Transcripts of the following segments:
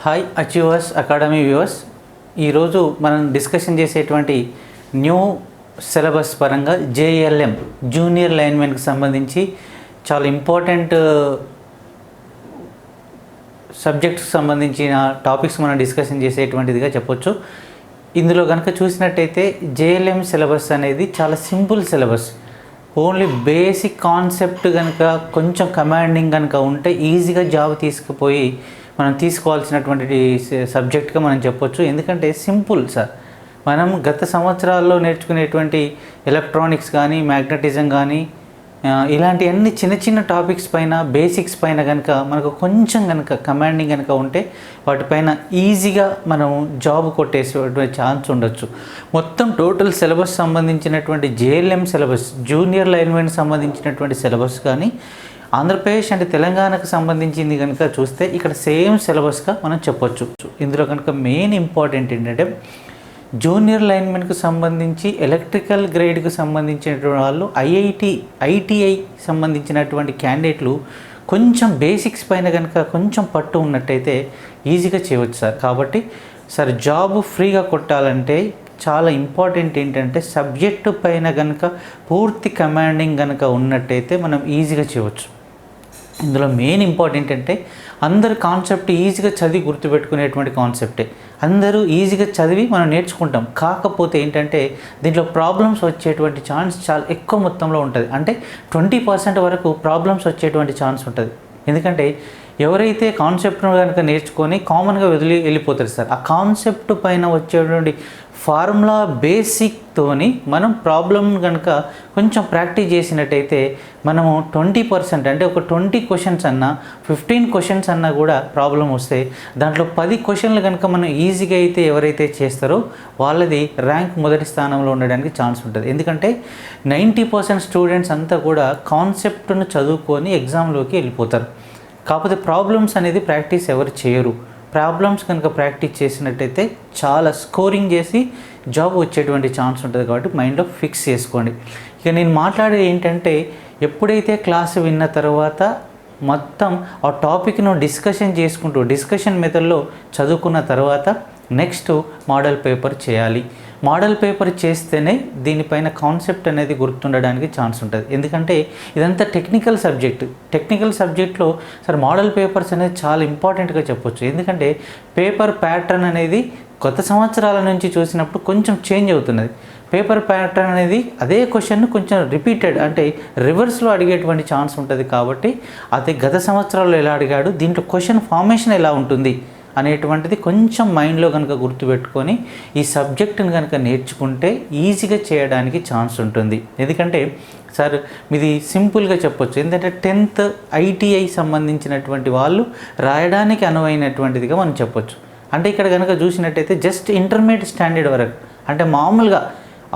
Hi achievers academy viewers, ఈరోజు మనం discussion చేసేటువంటి న్యూ సిలబస్ పరంగా జేఎల్ఎం జూనియర్ లైన్మెన్కి సంబంధించి చాలా ఇంపార్టెంట్ సబ్జెక్ట్స్కి సంబంధించిన టాపిక్స్ మనం డిస్కషన్ చేసేటువంటిదిగా చెప్పొచ్చు. ఇందులో కనుక చూసినట్టయితే జేఎల్ఎం సిలబస్ అనేది చాలా simple syllabus. Only basic concept కనుక కొంచెం కమాండింగ్ కనుక ఉంటే ఈజీగా జాబ్ తీసుకుపోయి మనం తీసుకోవాల్సినటువంటి సబ్జెక్ట్గా మనం చెప్పొచ్చు. ఎందుకంటే సింపుల్ సార్, మనం గత సంవత్సరాల్లో నేర్చుకునేటువంటి ఎలక్ట్రానిక్స్ కానీ మ్యాగ్నెటిజం కానీ ఇలాంటి అన్ని చిన్న చిన్న టాపిక్స్ పైన బేసిక్స్ పైన కనుక మనకు కొంచెం కనుక కమాండింగ్ కనుక ఉంటే వాటిపైన ఈజీగా మనం జాబ్ కొట్టేసేటువంటి ఛాన్స్ ఉండొచ్చు. మొత్తం టోటల్ సిలబస్ సంబంధించినటువంటి జేఎల్ఎం సిలబస్ జూనియర్ లైన్మెన్ సంబంధించినటువంటి సిలబస్ కానీ ఆంధ్రప్రదేశ్ అంటే తెలంగాణకు సంబంధించింది కనుక చూస్తే ఇక్కడ సేమ్ సిలబస్గా మనం చెప్పొచ్చు. ఇందులో కనుక మెయిన్ ఇంపార్టెంట్ ఏంటంటే జూనియర్ లైన్మెన్కి సంబంధించి ఎలక్ట్రికల్ గ్రేడ్కి సంబంధించినటువంటి వాళ్ళు ఐటీఐ సంబంధించినటువంటి క్యాండిడేట్లు కొంచెం బేసిక్స్ పైన కనుక కొంచెం పట్టు ఉన్నట్టయితే ఈజీగా చేయవచ్చు సార్. కాబట్టి సార్ జాబ్ ఫ్రీగా కొట్టాలంటే చాలా ఇంపార్టెంట్ ఏంటంటే సబ్జెక్టు పైన కనుక పూర్తి కమాండింగ్ కనుక ఉన్నట్టయితే మనం ఈజీగా చేయవచ్చు. ఇందులో మెయిన్ ఇంపార్టెంట్ అంటే అందరు కాన్సెప్ట్ ఈజీగా చదివి గుర్తుపెట్టుకునేటువంటి కాన్సెప్టే. అందరూ ఈజీగా చదివి మనం నేర్చుకుంటాం. కాకపోతే ఏంటంటే దీంట్లో ప్రాబ్లమ్స్ వచ్చేటువంటి ఛాన్స్ చాలా ఎక్కువ మొత్తంలో ఉంటుంది. అంటే 20% వరకు ప్రాబ్లమ్స్ వచ్చేటువంటి ఛాన్స్ ఉంటుంది. ఎందుకంటే ఎవరైతే కాన్సెప్ట్ను కనుక నేర్చుకొని కామన్గా వెళ్ళిపోతారు సార్, ఆ కాన్సెప్ట్ పైన వచ్చేటువంటి ఫార్ములా బేసిక్తోని మనం ప్రాబ్లం కనుక కొంచెం ప్రాక్టీస్ చేసినట్టయితే మనము 20% అంటే ఒక 20 క్వశ్చన్స్ అన్నా 15 క్వశ్చన్స్ అన్నా కూడా ప్రాబ్లం వస్తే దాంట్లో 10 క్వశ్చన్లు కనుక మనం ఈజీగా అయితే ఎవరైతే చేస్తారో వాళ్ళది ర్యాంక్ మొదటి స్థానంలో ఉండడానికి ఛాన్స్ ఉంటుంది. ఎందుకంటే 90% స్టూడెంట్స్ అంతా కూడా కాన్సెప్ట్ను చదువుకొని ఎగ్జామ్లోకి వెళ్ళిపోతారు. కాకపోతే ప్రాబ్లమ్స్ అనేది ప్రాక్టీస్ ఎవరు చేయరు. ప్రాబ్లమ్స్ కనుక ప్రాక్టీస్ చేసినట్టయితే చాలా స్కోరింగ్ చేసి జాబ్ వచ్చేటువంటి ఛాన్స్ ఉంటుంది. కాబట్టి మైండ్లో ఫిక్స్ చేసుకోండి. ఇక నేను మాట్లాడేది ఏంటంటే ఎప్పుడైతే క్లాస్ విన్న తర్వాత మొత్తం ఆ టాపిక్ను డిస్కషన్ మెథడ్లో చదువుకున్న తర్వాత నెక్స్ట్ మోడల్ పేపర్ చేయాలి. మోడల్ పేపర్ చేస్తేనే దీనిపైన కాన్సెప్ట్ అనేది గుర్తుండడానికి ఛాన్స్ ఉంటుంది. ఎందుకంటే ఇదంతా టెక్నికల్ సబ్జెక్ట్లో సార్ మోడల్ పేపర్స్ అనేది చాలా ఇంపార్టెంట్గా చెప్పొచ్చు. ఎందుకంటే పేపర్ ప్యాటర్న్ అనేది కొత్త సంవత్సరాల నుంచి చూసినప్పుడు కొంచెం చేంజ్ అవుతున్నది. పేపర్ ప్యాటర్న్ అనేది అదే క్వశ్చన్ను కొంచెం రిపీటెడ్ అంటే రివర్స్లో అడిగేటువంటి ఛాన్స్ ఉంటుంది. కాబట్టి అది గత సంవత్సరాల్లో ఎలా అడిగాడు, దీంట్లో క్వశ్చన్ ఫార్మేషన్ ఎలా ఉంటుంది అనేటువంటిది కొంచెం మైండ్లో కనుక గుర్తుపెట్టుకొని ఈ సబ్జెక్టుని కనుక నేర్చుకుంటే ఈజీగా చేయడానికి ఛాన్స్ ఉంటుంది. ఎందుకంటే సార్ మీది సింపుల్గా చెప్పొచ్చు. ఏంటంటే 10th ఐటీఐ సంబంధించినటువంటి వాళ్ళు రాయడానికి అనువైనటువంటిదిగా మనం చెప్పొచ్చు. అంటే ఇక్కడ కనుక చూసినట్టయితే జస్ట్ ఇంటర్మీడియట్ స్టాండర్డ్ వరకు అంటే మామూలుగా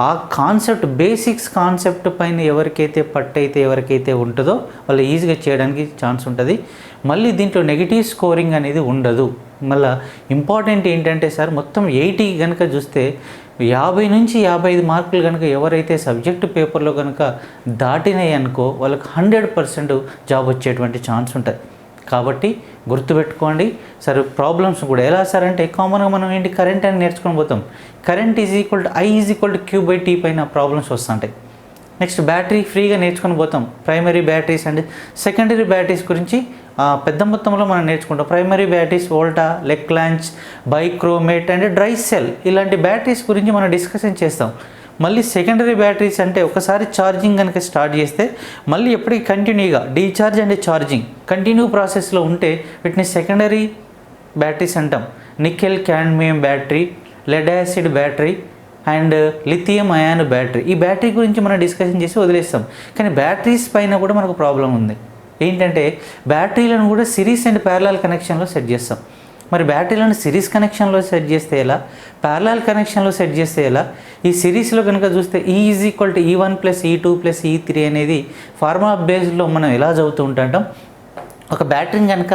ఆ కాన్సెప్ట్ బేసిక్స్ కాన్సెప్ట్ పైన ఎవరికైతే ఉంటుందో వాళ్ళు ఈజీగా చేయడానికి ఛాన్స్ ఉంటుంది. మళ్ళీ దీంట్లో నెగిటివ్ స్కోరింగ్ అనేది ఉండదు. మళ్ళీ ఇంపార్టెంట్ ఏంటంటే సార్ మొత్తం 80 కనుక చూస్తే 50 నుంచి 55 మార్కులు కనుక ఎవరైతే సబ్జెక్టు పేపర్లో కనుక దాటినాయి అనుకో వాళ్ళకి 100% జాబ్ వచ్చేటువంటి ఛాన్స్ ఉంటుంది. కాబట్టి గుర్తుపెట్టుకోండి సార్. ప్రాబ్లమ్స్ కూడా ఎలా సార్ అంటే కామన్గా మనం ఏంటి కరెంట్ అని నేర్చుకొని పోతాం. కరెంట్ I=Q/T పైన ప్రాబ్లమ్స్ వస్తుంటాయి. నెక్స్ట్ బ్యాటరీ ఫ్రీగా నేర్చుకొని పోతాం. Primary batteries and secondary batteries గురించి పెద్ద మొత్తంలో మనం నేర్చుకుంటాం. Primary batteries Volta, Leclanche, bichromate and dry cell ఇలాంటి బ్యాటరీస్ గురించి మనం డిస్కషన్ చేస్తాం. మళ్ళీ సెకండరీ బ్యాటరీస్ అంటే ఒకసారి ఛార్జింగ్ కనుక స్టార్ట్ చేస్తే మళ్ళీ ఎప్పటికీ కంటిన్యూగా డీఛార్జ్ అండ్ ఛార్జింగ్ కంటిన్యూ ప్రాసెస్లో ఉంటే వీటిని సెకండరీ బ్యాటరీస్ అంటాం. Nickel cadmium battery, lead acid battery and lithium ion battery. ఈ బ్యాటరీ గురించి మనం డిస్కషన్ చేసి వదిలేస్తాం. కానీ బ్యాటరీస్ పైన కూడా మనకు ప్రాబ్లం ఉంది. ఏంటంటే బ్యాటరీలను కూడా సిరీస్ అండ్ ప్యారలల్ కనెక్షన్లో సెట్ చేస్తాం. మరి బ్యాటరీలను సిరీస్ కనెక్షన్లో సెట్ చేస్తే ఎలా, ప్యారలల్ కనెక్షన్లో సెట్ చేస్తే ఎలా? ఈ సిరీస్లో కనుక చూస్తే E=E1 + E2 + E3 అనేది ఫార్ములా బేస్డ్లో మనం ఎలా చదువుతూ ఉంటాం. ఒక బ్యాటరీని కనుక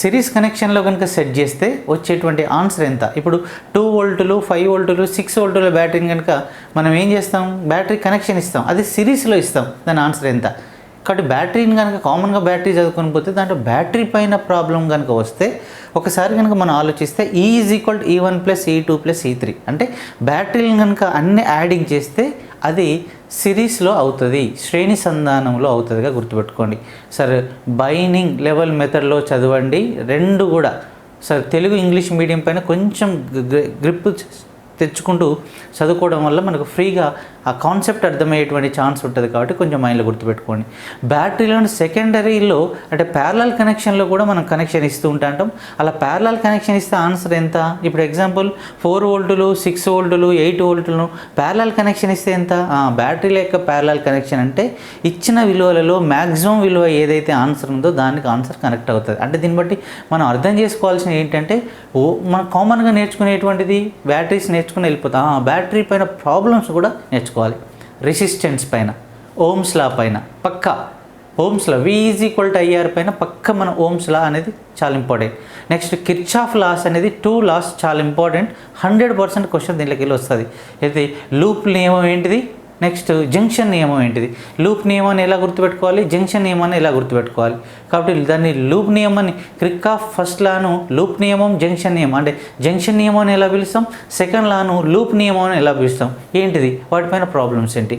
సిరీస్ కనెక్షన్లో కనుక సెట్ చేస్తే వచ్చేటువంటి ఆన్సర్ ఎంత? ఇప్పుడు 2 వోల్టులు 5 వోల్టులు 6 వోల్టుల బ్యాటరీని కనుక మనం ఏం చేస్తాం, బ్యాటరీ కనెక్షన్ ఇస్తాం, అది సిరీస్లో ఇస్తాం, దాని ఆన్సర్ ఎంత? కాబట్టి బ్యాటరీని కనుక కామన్గా బ్యాటరీ చదువుకొని పోతే దాంట్లో బ్యాటరీ పైన ప్రాబ్లం కనుక వస్తే ఒకసారి కనుక మనం ఆలోచిస్తే E = E1 + E2 + E3 అంటే బ్యాటరీలను కనుక అన్ని యాడింగ్ చేస్తే అది సిరీస్లో అవుతుంది, శ్రేణి సంధానంలో అవుతుందిగా గుర్తుపెట్టుకోండి. సరే, బైనింగ్ లెవెల్ మెథడ్లో చదవండి. రెండు కూడా సరే తెలుగు ఇంగ్లీష్ మీడియం పైన కొంచెం గ్రిప్ తెచ్చుకుంటూ చదువుకోవడం వల్ల మనకు ఫ్రీగా ఆ కాన్సెప్ట్ అర్థమయ్యేటువంటి ఛాన్స్ ఉంటుంది. కాబట్టి కొంచెం మైండ్లో గుర్తుపెట్టుకోండి. బ్యాటరీలోని సెకండరీలో అంటే ప్యారలల్ కనెక్షన్లో కూడా మనం కనెక్షన్ ఇస్తూ ఉంటాం. అలా ప్యారలల్ కనెక్షన్ ఇస్తే ఆన్సర్ ఎంత? ఇప్పుడు ఎగ్జాంపుల్ 4 వోల్టులు 6 వోల్టులు 8 వోల్టులను ప్యారలల్ కనెక్షన్ ఇస్తే ఎంత? బ్యాటరీల యొక్క ప్యారలల్ కనెక్షన్ అంటే ఇచ్చిన విలువలలో మ్యాక్సిమం విలువ ఏదైతే ఆన్సర్ ఉందో దానికి ఆన్సర్ కనెక్ట్ అవుతుంది. అంటే దీన్ని బట్టి మనం అర్థం చేసుకోవాల్సిన ఏంటంటే మనం కామన్గా నేర్చుకునేటువంటిది బ్యాటరీస్ నేర్చుకుని వెళ్ళిపోతాం. బ్యాటరీ పైన ప్రాబ్లమ్స్ కూడా నేర్చుకోవాలి. రెసిస్టెన్స్ పైన, ఓమ్స్ లా పైన పక్కా, ఓమ్స్ లా V = IR పైన పక్క మన ఓమ్స్ లా అనేది చాలా ఇంపార్టెంట్. నెక్స్ట్ కిర్చాఫ్ లాస్ అనేది 2 లాస్ చాలా ఇంపార్టెంట్. 100% క్వశ్చన్ దీంట్లోకి వెళ్ళి వస్తుంది. అయితే లూప్ నియమం ఏంటిది, నెక్స్ట్ జంక్షన్ నియమం ఏంటిది, లూప్ నియమాన్ని ఎలా గుర్తుపెట్టుకోవాలి, జంక్షన్ నియమాన్ని ఎలా గుర్తుపెట్టుకోవాలి. కాబట్టి దాన్ని లూప్ నియమాన్ని క్రిక్కాఫ్ ఫస్ట్ లాను లూప్ నియమం జంక్షన్ నియమం అంటే జంక్షన్ నియమాన్ని ఎలా పిలుస్తాం, సెకండ్ లాను లూప్ నియమాన్ని ఎలా పిలుస్తాం, ఏంటిది వాటిపైన ప్రాబ్లమ్స్ ఏంటి.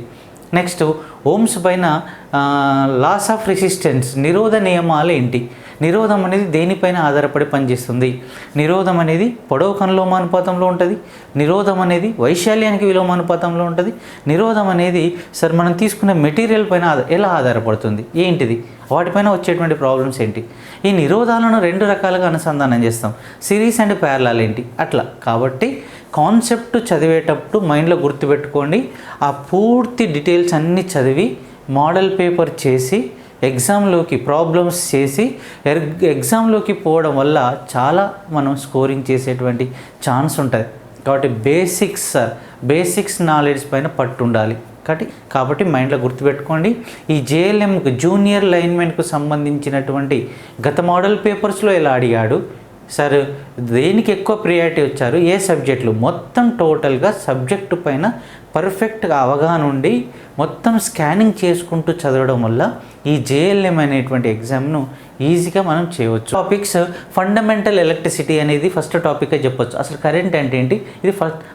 నెక్స్ట్ ఓమ్స్ పైన లాస్ ఆఫ్ రెసిస్టెన్స్ నిరోధ నియమాలు ఏంటి, నిరోధం అనేది దేనిపైన ఆధారపడి పనిచేస్తుంది, నిరోధం అనేది పొడవు అనులోమానుపాతంలో ఉంటుంది, నిరోధం అనేది వైశాల్యానికి విలోమానుపాతంలో ఉంటుంది, నిరోధం అనేది సరే మనం తీసుకునే మెటీరియల్ పైన ఎలా ఆధారపడుతుంది, ఏంటిది, వాటిపైన వచ్చేటువంటి ప్రాబ్లమ్స్ ఏంటి. ఈ నిరోధాలను 2 రకాలుగా అనుసంధానం చేస్తాం, సిరీస్ అండ్ ప్యారలల్ ఏంటి అట్లా. కాబట్టి కాన్సెప్ట్ చదివేటప్పుడు మైండ్లో గుర్తుపెట్టుకోండి. ఆ పూర్తి డీటెయిల్స్ అన్నీ చదివి మోడల్ పేపర్ చేసి ఎగ్జామ్లోకి ప్రాబ్లమ్స్ చేసి ఎగ్జామ్లోకి పోవడం వల్ల చాలా మనం స్కోరింగ్ చేసేటువంటి ఛాన్స్ ఉంటుంది. కాబట్టి బేసిక్స్ నాలెడ్జ్ పైన పట్టు ఉండాలి. కాబట్టి మైండ్లో గుర్తుపెట్టుకోండి. ఈ JLM జూనియర్ లైన్మెన్కు సంబంధించినటువంటి గత మోడల్ పేపర్స్లో ఎలా అడిగాడు, సార్ దేనికి ఎక్కువ ప్రియారిటీ వచ్చారు, ఏ సబ్జెక్టులు, మొత్తం టోటల్గా సబ్జెక్టు పైన పర్ఫెక్ట్గా అవగాహన ఉండి మొత్తం స్కానింగ్ చేసుకుంటూ చదవడం వల్ల ఈ JLM అనేటువంటి ఎగ్జామ్ను ఈజీగా మనం చేయవచ్చు. టాపిక్స్ ఫండమెంటల్ ఎలక్ట్రిసిటీ అనేది ఫస్ట్ టాపిక్గా చెప్పొచ్చు. అసలు కరెంట్ అంటే ఏంటి, ఇది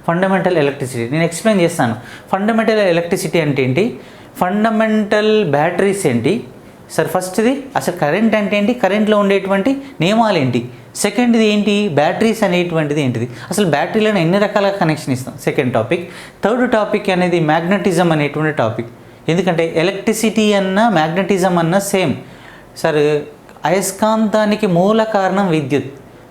ఫండమెంటల్ ఎలక్ట్రిసిటీ నేను ఎక్స్ప్లెయిన్ చేస్తాను. ఫండమెంటల్ ఎలక్ట్రిసిటీ అంటే ఏంటి, ఫండమెంటల్ బ్యాటరీస్ ఏంటి, సార్ ఫస్ట్ది అసలు కరెంట్ అంటే ఏంటి, కరెంట్లో ఉండేటువంటి నియమాలు ఏంటి, సెకండ్ది ఏంటి బ్యాటరీస్ అనేటువంటిది ఏంటిది, అసలు బ్యాటరీలను ఎన్ని రకాలుగా కనెక్షన్ ఇస్తాం, సెకండ్ టాపిక్. థర్డ్ టాపిక్ అనేది మ్యాగ్నెటిజం అనేటువంటి టాపిక్. ఎందుకంటే ఎలక్ట్రిసిటీ అన్న మ్యాగ్నెటిజం అన్న సేమ్. సార్ అయస్కాంతానికి మూల కారణం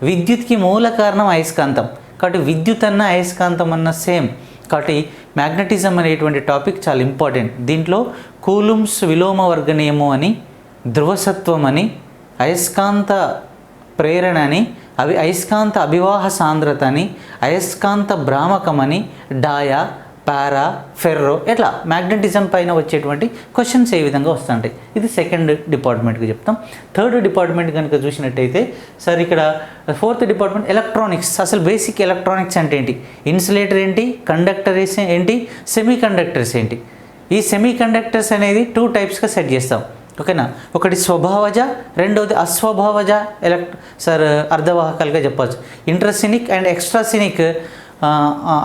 విద్యుత్కి మూల కారణం అయస్కాంతం. కాబట్టి విద్యుత్ అన్న అయస్కాంతం అన్న సేమ్. కాబట్టి మ్యాగ్నెటిజం అనేటువంటి టాపిక్ చాలా ఇంపార్టెంట్. దీంట్లో కూలుంబ్స్ విలోమ వర్గ నియమం అని, ధ్రువసత్వం అని, అయస్కాంత ప్రేరణ అని, అయస్కాంత అభివాహ సాంద్రత అని, అయస్కాంత భ్రామకం అని, డాయా, పారా, ఫెర్రో ఇట్లా మ్యాగ్నెటిజం పైన వచ్చేటువంటి క్వశ్చన్స్ ఏ విధంగా వస్తుంటాయి. ఇది సెకండ్ డిపార్ట్మెంట్కి చెప్తాం. థర్డ్ డిపార్ట్మెంట్ కనుక చూసినట్టయితే సార్ ఇక్కడ ఫోర్త్ డిపార్ట్మెంట్ ఎలక్ట్రానిక్స్. అసలు బేసిక్ ఎలక్ట్రానిక్స్ అంటే ఏంటి, ఇన్సులేటర్ ఏంటి, కండక్టర్స్ ఏంటి, సెమీ కండక్టర్స్ ఏంటి. ఈ సెమీ కండక్టర్స్ అనేది 2 టైప్స్గా సెట్ చేస్తాం. ఓకేనా, ఒకటి స్వభావజ, రెండవది అస్వభావజ అర్ధవాహకాలుగా చెప్పచ్చు. ఇంట్రాసినిక్ అండ్ ఎక్స్ట్రాసినిక్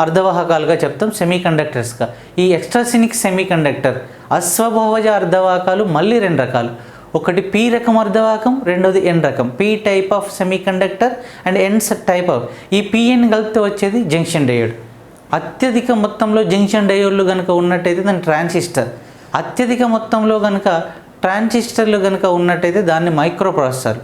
అర్ధవాహకాలుగా చెప్తాం సెమీ కండక్టర్స్గా. ఈ ఎక్స్ట్రాసినిక్ సెమీ కండక్టర్, అస్వభావజ అర్ధవాహకాలు మళ్ళీ 2 రకాలు. ఒకటి P రకం అర్ధవాహకం, రెండవది N రకం. P type of semi conductor and N type of. ఈ PN కలిపితే వచ్చేది జంక్షన్ డయోడ్. అత్యధిక మొత్తంలో జంక్షన్ డయోడ్లు కనుక ఉన్నట్టయితే దాన్ని ట్రాన్సిస్టర్. అత్యధిక మొత్తంలో కనుక ట్రాన్సిస్టర్లు కనుక ఉన్నట్టయితే దాన్ని మైక్రో ప్రాసెసర్.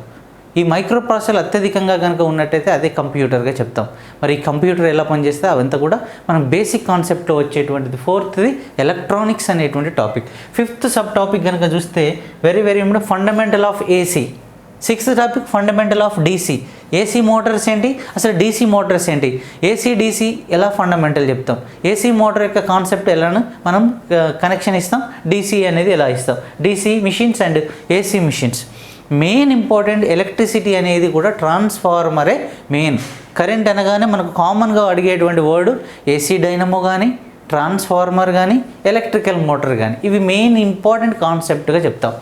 ఈ మైక్రో ప్రాసెసర్ అత్యధికంగా కనుక ఉన్నట్టయితే అదే కంప్యూటర్గా చెప్తాం. మరి ఈ కంప్యూటర్ ఎలా పనిచేస్తే అవంతా కూడా మనం బేసిక్ కాన్సెప్ట్లో వచ్చేటువంటిది. ఫోర్త్ది ఎలక్ట్రానిక్స్ అనేటువంటి టాపిక్. ఫిఫ్త్ సబ్ టాపిక్ కనుక చూస్తే very important fundamental of AC. Sixth topic fundamental of DC. AC Motors ఏంటి, అసలు DC మోటార్స్ ఏంటి, AC DC ఎలా ఫండమెంటల్ చెప్తాం, AC మోటార్ యొక్క కాన్సెప్ట్ ఎలాను మనం కనెక్షన్ ఇస్తాం, DC అనేది ఎలా ఇస్తాం, DC machines and AC machines. Main important electricity అనేది కూడా ట్రాన్స్ఫార్మరే మెయిన్. కరెంట్ అనగానే మనకు కామన్గా అడిగేటువంటి వర్డ్ AC డైనమో కానీ, ట్రాన్స్ఫార్మర్ కానీ, ఎలక్ట్రికల్ మోటార్ కానీ, ఇవి మెయిన్ ఇంపార్టెంట్ కాన్సెప్ట్గా చెప్తాం.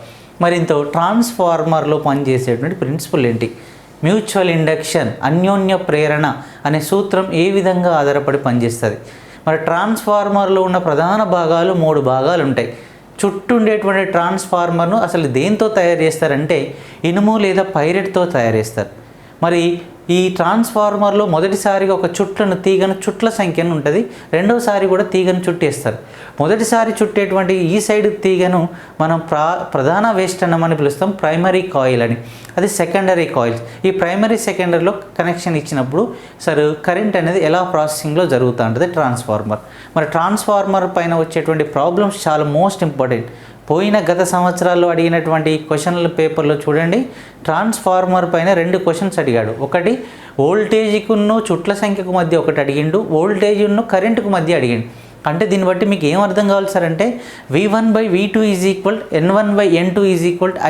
మరింత ట్రాన్స్ఫార్మర్లో పనిచేసేటువంటి ప్రిన్సిపల్ ఏంటి? మ్యూచువల్ ఇండక్షన్, అన్యోన్య ప్రేరణ అనే సూత్రం ఏ విధంగా ఆధారపడి పనిచేస్తుంది? మరి ట్రాన్స్ఫార్మర్లో ఉన్న ప్రధాన భాగాలు 3 భాగాలు ఉంటాయి. చుట్టూ ఉండేటువంటి ట్రాన్స్ఫార్మర్ను అసలు దేంతో తయారు చేస్తారంటే ఇనుము లేదా పైరెట్తో తయారు చేస్తారు. మరి ఈ ట్రాన్స్ఫార్మర్లో మొదటిసారిగా ఒక తీగను చుట్ల సంఖ్యను ఉంటుంది, రెండోసారి కూడా తీగను చుట్టేస్తారు. మొదటిసారి చుట్టేటువంటి ఈ సైడ్ తీగను మనం ప్రధాన వేష్టనం అని పిలుస్తాం, ప్రైమరీ కాయిల్ అని. అది సెకండరీ కాయిల్స్. ఈ ప్రైమరీ సెకండరీలో కనెక్షన్ ఇచ్చినప్పుడు కరెంట్ అనేది ఎలా ప్రాసెసింగ్లో జరుగుతూ ఉంటుంది ట్రాన్స్ఫార్మర్. మరి ట్రాన్స్ఫార్మర్ పైన వచ్చేటువంటి ప్రాబ్లమ్స్ చాలా మోస్ట్ ఇంపార్టెంట్. గత సంవత్సరాల్లో అడిగినటువంటి క్వశ్చన్ల పేపర్లో చూడండి, ట్రాన్స్ఫార్మర్ పైన 2 క్వశ్చన్స్ అడిగాడు. ఒకటి వోల్టేజ్కును చుట్ల సంఖ్యకు మధ్య ఒకటి అడిగిండు, వోల్టేజ్ను కరెంటుకు మధ్య అడిగిండు. అంటే దీన్ని బట్టి మీకు ఏం అర్థం కావాలి సార్ అంటే V1/V2 N1/N2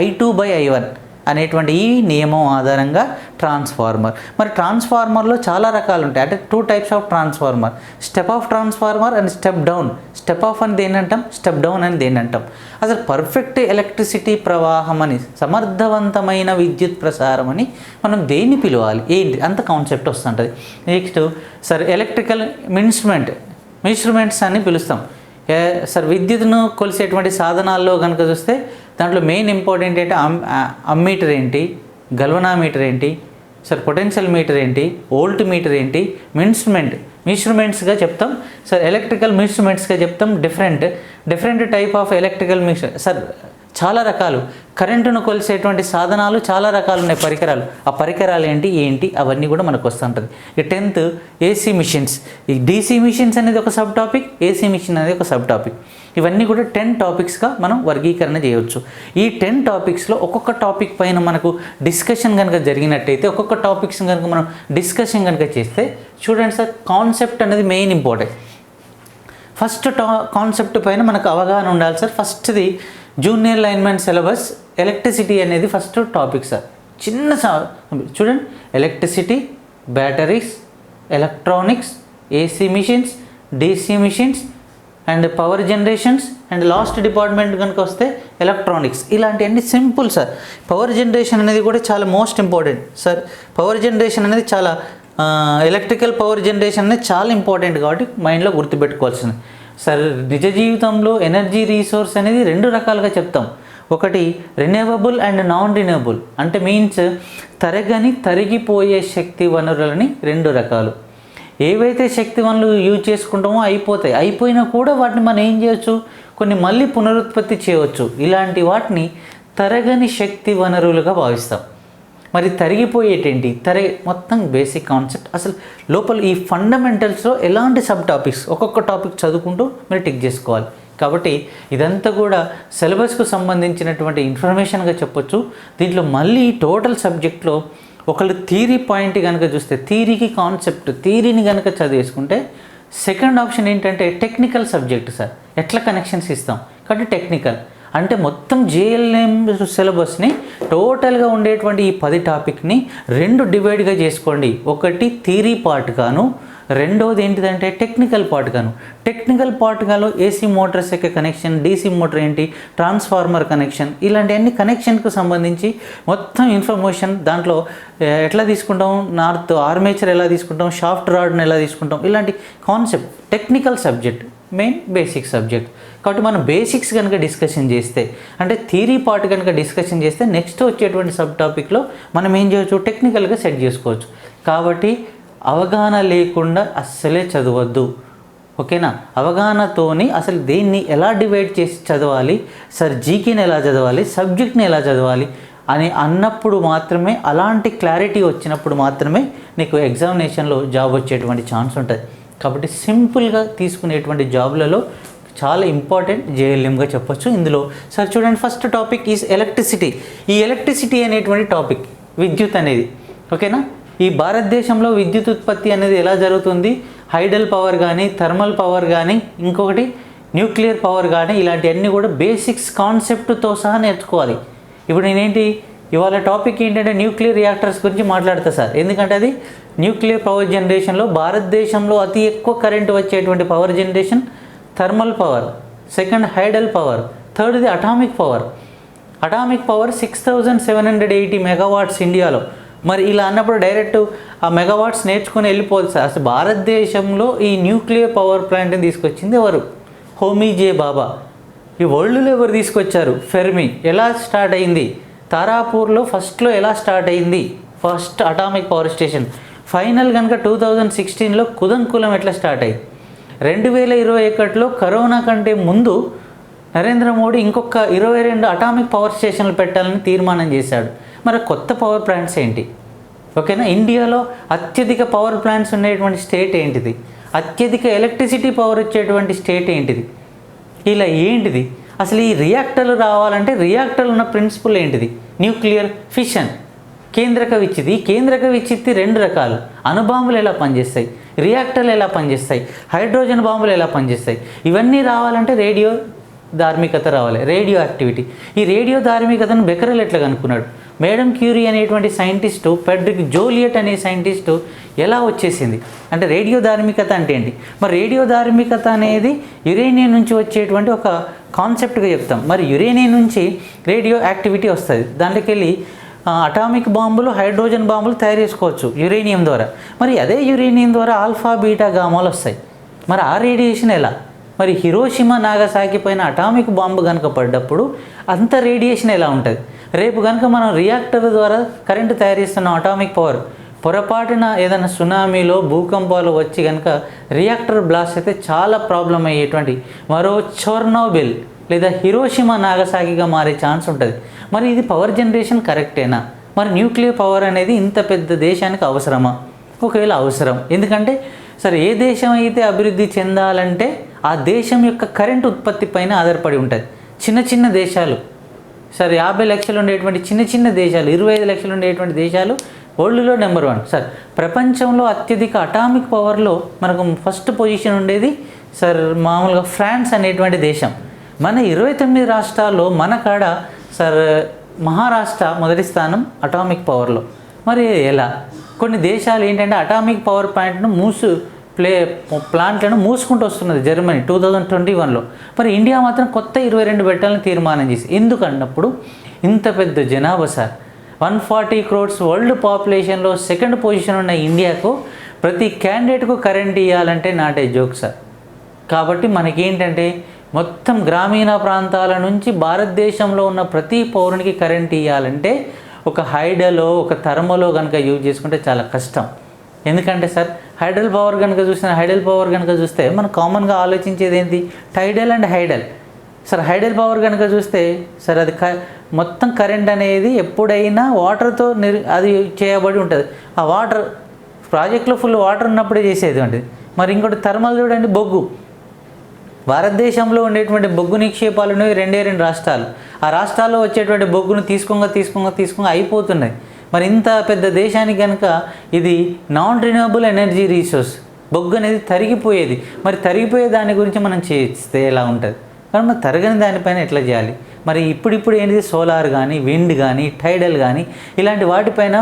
I2/I1 అనేటువంటి ఈ నియమం ఆధారంగా ట్రాన్స్ఫార్మర్. మరి ట్రాన్స్ఫార్మర్లో చాలా రకాలు ఉంటాయి. అంటే 2 types of transformer, step of transformer and step down. Step of అని దేన్ని అంటాం, స్టెప్ డౌన్ అని దేన్ని అంటాం. అసలు పర్ఫెక్ట్ ఎలక్ట్రిసిటీ ప్రవాహం అని, సమర్థవంతమైన విద్యుత్ ప్రసారం అని మనం దేన్ని పిలవాలి, ఏంటి అంత కాన్సెప్ట్ వస్తుంటుంది. నెక్స్ట్ ఎలక్ట్రికల్ ఇన్స్ట్రుమెంట్స్ అని పిలుస్తాం. విద్యుత్ను కొలిసేటువంటి సాధనాల్లో కనుక చూస్తే దాంట్లో మెయిన్ ఇంపార్టెంట్ ఏంటి, అమ్మీటర్ ఏంటి, గల్వనామీటర్ ఏంటి, పొటెన్షియల్ మీటర్ ఏంటి, వోల్ట్ మీటర్ ఏంటి, ఇన్స్ట్రుమెంట్స్గా చెప్తాం. ఎలక్ట్రికల్ ఇన్స్ట్రుమెంట్స్గా చెప్తాం. డిఫరెంట్ టైప్ ఆఫ్ ఎలక్ట్రికల్ చాలా రకాలు. కరెంటును కొలిసేటువంటి సాధనాలు చాలా రకాలు ఉన్నాయి, పరికరాలు. ఆ పరికరాలు ఏంటి అవన్నీ కూడా మనకు వస్తుంటుంది. ఈ 10th ఏసీ మిషన్స్. ఈ డీసీ మిషన్స్ అనేది ఒక సబ్ టాపిక్, ఏసీ మిషన్ అనేది ఒక సబ్ టాపిక్. ఇవన్నీ కూడా 10 టాపిక్స్గా మనం వర్గీకరణ చేయవచ్చు. ఈ 10 టాపిక్స్లో ఒక్కొక్క టాపిక్ పైన మనకు డిస్కషన్ కనుక జరిగినట్టయితే, ఒక్కొక్క టాపిక్స్ కనుక మనం డిస్కషన్ కనుక చేస్తే చూడండి సార్, కాన్సెప్ట్ అనేది మెయిన్ ఇంపార్టెంట్. ఫస్ట్ కాన్సెప్ట్ పైన మనకు అవగాహన ఉండాలి సార్. ఫస్ట్ది జూనియర్ లైన్మెన్ సిలబస్, ఎలక్ట్రిసిటీ అనేది ఫస్ట్ టాపిక్ సార్. చూడండి, electricity, batteries, electronics, AC machines, DC machines and power generations and last department కనుక వస్తే ఎలక్ట్రానిక్స్. ఇలాంటివన్నీ సింపుల్ సార్. పవర్ జనరేషన్ అనేది కూడా చాలా most important sir. Power generation అనేది చాలా ఎలక్ట్రికల్ పవర్ జనరేషన్ అనేది చాలా ఇంపార్టెంట్ కాబట్టి మైండ్లో గుర్తుపెట్టుకోవాల్సింది సార్. నిజ జీవితంలో ఎనర్జీ రీసోర్స్ అనేది 2 రకాలుగా చెప్తాం. ఒకటి రెన్యూవబుల్ అండ్ నాన్ రెన్యూవబుల్. అంటే మీన్స్ తరిగిపోయే శక్తి వనరులని 2 రకాలు. ఏవైతే శక్తి వనరులు యూజ్ చేసుకుంటామో అయిపోయినా కూడా వాటిని మనం ఏం చేయొచ్చు, కొన్ని మళ్ళీ పునరుత్పత్తి చేయవచ్చు. ఇలాంటి వాటిని తరగని శక్తి వనరులుగా భావిస్తాం. మరి తరిగిపోయేటేంటి, మొత్తం బేసిక్ కాన్సెప్ట్. అసలు లోపల ఈ ఫండమెంటల్స్లో ఎలాంటి సబ్ టాపిక్స్, ఒక్కొక్క టాపిక్ చదువుకుంటూ మీరు టిక్ చేసుకోవాలి. కాబట్టి ఇదంతా కూడా సిలబస్కు సంబంధించినటువంటి ఇన్ఫర్మేషన్గా చెప్పొచ్చు. దీంట్లో మళ్ళీ టోటల్ సబ్జెక్ట్లో ఒకళ్ళు థీరీ పాయింట్ కనుక చూస్తే, థీరీని కనుక చదివేసుకుంటే సెకండ్ ఆప్షన్ ఏంటంటే టెక్నికల్ సబ్జెక్ట్ సార్. ఎట్లా కనెక్షన్స్ ఇస్తాం కాబట్టి టెక్నికల్. అంటే మొత్తం జేఎల్ఎం సిలబస్ని టోటల్గా ఉండేటువంటి ఈ 10 టాపిక్ని 2 డివైడ్గా చేసుకోండి. ఒకటి థీరీ పార్ట్ గాను, రెండోది ఏంటిదంటే టెక్నికల్ పార్ట్ గాను. టెక్నికల్ పార్ట్ గాలో ఏసీ మోటార్స్ యొక్క కనెక్షన్, డీసీ మోటార్ ఏంటి, ట్రాన్స్ఫార్మర్ కనెక్షన్, ఇలాంటివన్నీ కనెక్షన్కు సంబంధించి మొత్తం ఇన్ఫర్మేషన్ దాంట్లో ఎట్లా తీసుకుంటాం, నార్త్ ఆర్మేచర్ ఎలా తీసుకుంటాం, షాఫ్ట్ రాడ్ని ఎలా తీసుకుంటాం, ఇలాంటి concept technical subject, main basic subject. కాబట్టి మనం బేసిక్స్ కనుక డిస్కషన్ చేస్తే, అంటే థియరీ పార్ట్ కనుక డిస్కషన్ చేస్తే నెక్స్ట్ వచ్చేటువంటి సబ్ టాపిక్లో మనం ఏం చేయవచ్చు, టెక్నికల్గా సెట్ చేసుకోవచ్చు. కాబట్టి అవగాహన లేకుండా అస్సలే చదవద్దు, ఓకేనా? అవగాహనతోని అసలు దేన్ని ఎలా డివైడ్ చేసి చదవాలి, సార్ జీకేని ఎలా చదవాలి, సబ్జెక్ట్ని ఎలా చదవాలి అని అన్నప్పుడు మాత్రమే, అలాంటి క్లారిటీ వచ్చినప్పుడు మాత్రమే నీకు ఎగ్జామినేషన్లో జాబ్ వచ్చేటువంటి ఛాన్స్ ఉంటుంది. కాబట్టి సింపుల్గా తీసుకునేటువంటి జాబ్లలో చాలా ఇంపార్టెంట్ జేఎల్ఎంగా చెప్పొచ్చు. ఇందులో సార్ చూడండి, ఫస్ట్ టాపిక్ ఈజ్ ఎలక్ట్రిసిటీ. ఈ ఎలక్ట్రిసిటీ అనేటువంటి టాపిక్, విద్యుత్ అనేది, ఓకేనా? ఈ భారతదేశంలో విద్యుత్ ఉత్పత్తి అనేది ఎలా జరుగుతుంది, హైడల్ పవర్ కానీ, థర్మల్ పవర్ కానీ, ఇంకొకటి న్యూక్లియర్ పవర్ కానీ, ఇలాంటివన్నీ కూడా బేసిక్స్ కాన్సెప్ట్తో సహా నేర్చుకోవాలి. ఇప్పుడు నేనేంటి ఇవాళ టాపిక్ ఏంటంటే న్యూక్లియర్ రియాక్టర్స్ గురించి మాట్లాడతా సార్. ఎందుకంటే అది న్యూక్లియర్ పవర్ జనరేషన్లో భారతదేశంలో అతి ఎక్కువ కరెంటు వచ్చేటువంటి power generation thermal power, second hydel power, థర్డ్ది atomic power. Atomic power 6780 megawatts ఇండియాలో. మరి ఇలా అన్నప్పుడు డైరెక్ట్ ఆ మెగావాట్స్ నేర్చుకుని వెళ్ళిపోదు సార్. అసలు భారతదేశంలో ఈ న్యూక్లియర్ పవర్ ప్లాంట్ని తీసుకొచ్చింది ఎవరు? హోమీ జే బాబా. ఈ వరల్డ్లో ఎవరు తీసుకొచ్చారు? ఫెర్మి. ఎలా స్టార్ట్ అయింది? తారాపూర్లో ఫస్ట్లో ఎలా స్టార్ట్ అయింది first atomic power station? Final కనుక 2016లో కుదంకులం ఎట్లా స్టార్ట్ అయ్యింది? 2021లో కరోనా కంటే ముందు నరేంద్ర మోడీ ఇంకొక 22 అటామిక్ పవర్ స్టేషన్లు పెట్టాలని తీర్మానం చేశాడు. మరి కొత్త పవర్ ప్లాంట్స్ ఏంటి? ఓకేనా. ఇండియాలో అత్యధిక పవర్ ప్లాంట్స్ ఉండేటువంటి స్టేట్ ఏంటిది? అత్యధిక ఎలక్ట్రిసిటీ పవర్ వచ్చేటువంటి స్టేట్ ఏంటిది? ఇలా ఏంటిది? అసలు ఈ రియాక్టర్లు రావాలంటే రియాక్టర్లు ఉన్న ప్రిన్సిపల్ ఏంటిది? న్యూక్లియర్ ఫిషన్, కేంద్రక విచ్చితి. ఈ కేంద్రక విచ్చితి 2 రకాలు. అణుబాంబులు ఎలా పనిచేస్తాయి, రియాక్టర్లు ఎలా పనిచేస్తాయి, హైడ్రోజన్ బాంబులు ఎలా పనిచేస్తాయి, ఇవన్నీ రావాలంటే రేడియో ధార్మికత రావాలి, రేడియో యాక్టివిటీ. ఈ రేడియో ధార్మికతను బెకరెల్ ఎట్లా కనుక్కున్నాడు? మేడం క్యూరీ అనేటువంటి సైంటిస్టు, ఫెడరిక్ జోలియట్ అనే సైంటిస్టు ఎలా వచ్చేసింది? అంటే రేడియో ధార్మికత అంటే ఏంటి? మరి రేడియో ధార్మికత అనేది యురేనియం నుంచి వచ్చేటువంటి ఒక కాన్సెప్ట్గా చెప్తాం. మరి యురేనియం నుంచి రేడియో యాక్టివిటీ వస్తుంది. దాంట్లోకి వెళ్ళి అటామిక్ బాంబులు, హైడ్రోజన్ బాంబులు తయారు చేసుకోవచ్చు యురేనియం ద్వారా. మరి అదే యురేనియం ద్వారా ఆల్ఫా బీటా గామాలు వస్తాయి. మరి ఆ రేడియేషన్ ఎలా? మరి హిరోషిమా నాగసాకి పైన అటామిక్ బాంబు కనుక పడ్డప్పుడు అంత రేడియేషన్ ఎలా ఉంటుంది? రేపు కనుక మనం రియాక్టర్ ద్వారా కరెంటు తయారు చేస్తున్నాం, అటామిక్ పవర్, పొరపాటున ఏదైనా సునామీలో భూకంపాలు వచ్చి కనుక రియాక్టర్ బ్లాస్ట్ అయితే చాలా ప్రాబ్లం అయ్యేటువంటి మరో చోర్నోబిల్ లేదా హిరోషిమా నాగసాకిగా మారే ఛాన్స్ ఉంటుంది. మరి ఇది పవర్ జనరేషన్ కరెక్టేనా? మరి న్యూక్లియర్ పవర్ అనేది ఇంత పెద్ద దేశానికి అవసరమా? ఒకవేళ అవసరం. ఎందుకంటే సరే, ఏ దేశం అయితే అభివృద్ధి చెందాలంటే ఆ దేశం యొక్క కరెంట్ ఉత్పత్తి పైన ఆధారపడి ఉంటుంది. చిన్న చిన్న దేశాలు సరే 50 లక్షలు ఉండేటువంటి చిన్న చిన్న దేశాలు, 25 లక్షలు ఉండేటువంటి దేశాలు వరల్డ్లో నెంబర్ 1. సార్ ప్రపంచంలో అత్యధిక అటామిక్ పవర్లో మనకు ఫస్ట్ పొజిషన్ ఉండేది సార్ మామూలుగా ఫ్రాన్స్ అనేటువంటి దేశం. మన 29 రాష్ట్రాల్లో మన కాడ సార్ మహారాష్ట్ర మొదటి స్థానం అటామిక్ పవర్లో. మరి ఎలా? కొన్ని దేశాలు ఏంటంటే అటామిక్ పవర్ ప్లాంట్ను ప్లాంట్లను మూసుకుంటూ వస్తున్నది. జర్మనీ 2021లో. మరి ఇండియా మాత్రం కొత్త 22 పెట్టాలని తీర్మానం చేసి. ఎందుకన్నప్పుడు ఇంత పెద్ద జనాభా సార్, 140 crores వరల్డ్ పాపులేషన్లో సెకండ్ పొజిషన్ ఉన్న ఇండియాకు ప్రతి క్యాండిడేట్కు కరెంట్ ఇవ్వాలంటే నాట్ ఏ జోక్ సార్. కాబట్టి మనకేంటంటే మొత్తం గ్రామీణ ప్రాంతాల నుంచి భారతదేశంలో ఉన్న ప్రతి పౌరునికి కరెంట్ ఇవ్వాలంటే ఒక హైడలో ఒక థర్మలో కనుక యూజ్ చేసుకుంటే చాలా కష్టం. ఎందుకంటే సార్ హైడల్ పవర్ కనుక చూస్తే మనం కామన్గా ఆలోచించేది ఏంటి? టైడల్ and hydel. Sir hydel power కనుక చూస్తే సార్ అది మొత్తం కరెంట్ అనేది ఎప్పుడైనా వాటర్తో అది చేయబడి ఉంటుంది. ఆ వాటర్ ప్రాజెక్ట్లో ఫుల్ వాటర్ ఉన్నప్పుడే చేసేది ఉంటుంది. మరి ఇంకోటి థర్మల్ చూడండి, బొగ్గు. భారతదేశంలో ఉండేటువంటి బొగ్గు నిక్షేపాలు ఉన్నవి 2 రాష్ట్రాలు. ఆ రాష్ట్రాల్లో వచ్చేటువంటి బొగ్గును తీసుకొని అయిపోతున్నాయి. మరి ఇంత పెద్ద దేశానికి కనుక ఇది నాన్ రిన్యూవబుల్ ఎనర్జీ రీసోర్స్, బొగ్గు అనేది తరిగిపోయేది. మరి తరిగిపోయే దాని గురించి మనం చేస్తే ఎలా ఉంటుంది? మరి తరగని దానిపైన ఎట్లా చేయాలి? మరి ఇప్పుడు ఏంటిది? సోలార్ కానీ, విండ్ కానీ, టైడల్ కానీ ఇలాంటి వాటిపైన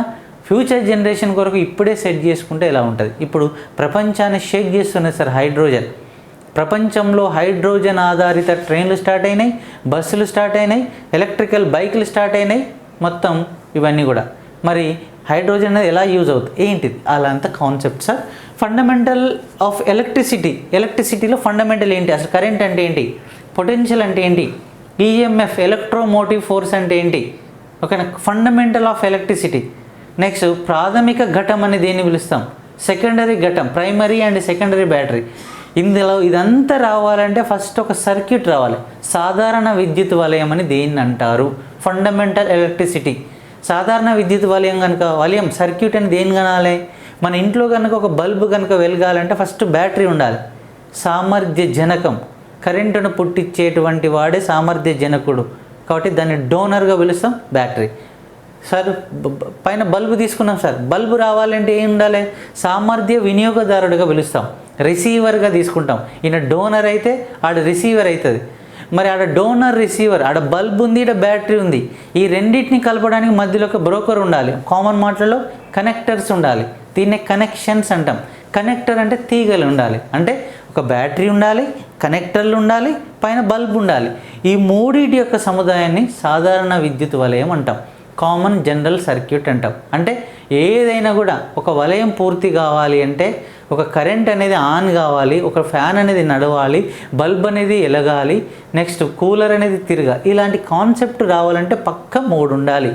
ఫ్యూచర్ జనరేషన్ కొరకు ఇప్పుడే సెట్ చేసుకుంటే ఎలా ఉంటుంది? ఇప్పుడు ప్రపంచాన్ని షేక్ చేస్తున్నది సార్ హైడ్రోజన్. ప్రపంచంలో హైడ్రోజన్ ఆధారిత ట్రైన్లు స్టార్ట్ అయినాయి, బస్సులు స్టార్ట్ అయినాయి, ఎలక్ట్రికల్ బైకులు స్టార్ట్ అయినాయి, మొత్తం ఇవన్నీ కూడా. మరి హైడ్రోజన్ అనేది ఎలా యూజ్ అవుతుంది ఏంటిది? అలా అంత కాన్సెప్ట్ సార్. ఫండమెంటల్ ఆఫ్ ఎలక్ట్రిసిటీలో ఫండమెంటల్ ఏంటి? అసలు కరెంట్ అంటే ఏంటి? పొటెన్షియల్ అంటే ఏంటి? ఈఎంఎఫ్ ఎలక్ట్రోమోటివ్ ఫోర్స్ అంటే ఏంటి? ఓకేనా. Fundamental of electricity. నెక్స్ట్ ప్రాథమిక ఘటం అని దేన్ని పిలుస్తాం? సెకండరీ ఘటం, ప్రైమరీ అండ్ సెకండరీ బ్యాటరీ. ఇందులో ఇదంతా రావాలంటే ఫస్ట్ ఒక సర్క్యూట్ రావాలి. సాధారణ విద్యుత్ వలయం అని దేన్ని అంటారు? Fundamental electricity. సాధారణ విద్యుత్ వలయం సర్క్యూట్ అని దేన్ని కనాలి? మన ఇంట్లో కనుక ఒక బల్బు కనుక వెలగాలంటే ఫస్ట్ బ్యాటరీ ఉండాలి. సామర్థ్య జనకం, కరెంటును పుట్టించేటువంటి వాడే సామర్థ్య జనకుడు. కాబట్టి దాన్ని డోనర్గా పిలుస్తాం, బ్యాటరీ. సార్ పైన బల్బు తీసుకున్నాం సార్, బల్బు రావాలంటే ఏం ఉండాలి? సామర్థ్య వినియోగదారుడిగా పిలుస్తాం, రిసీవర్గా తీసుకుంటాం. ఈయన డోనర్ అయితే ఆడ రిసీవర్ అవుతుంది. మరి ఆడ డోనర్ రిసీవర్, ఆడ బల్బ్ ఉంది, ఆడ బ్యాటరీ ఉంది. ఈ రెండింటిని కలపడానికి మధ్యలో ఒక బ్రోకర్ ఉండాలి. కామన్ మాటలలో కనెక్టర్స్ ఉండాలి. దీన్నే కనెక్షన్స్ అంటాం. కనెక్టర్ అంటే తీగలు ఉండాలి. అంటే ఒక బ్యాటరీ ఉండాలి, కనెక్టర్లు ఉండాలి, పైన బల్బ్ ఉండాలి. ఈ మూడింటి యొక్క సముదాయాన్ని సాధారణ విద్యుత్ వలయం అంటాం, కామన్ జనరల్ సర్క్యూట్ అంటాం. అంటే ఏదైనా కూడా ఒక వలయం పూర్తి కావాలి అంటే ఒక కరెంట్ అనేది ఆన్ కావాలి, ఒక ఫ్యాన్ అనేది నడవాలి, బల్బ్ అనేది ఎలగాలి, నెక్స్ట్ కూలర్ అనేది తిరగాలి. ఇలాంటి కాన్సెప్ట్ రావాలంటే పక్క 3 ఉండాలి.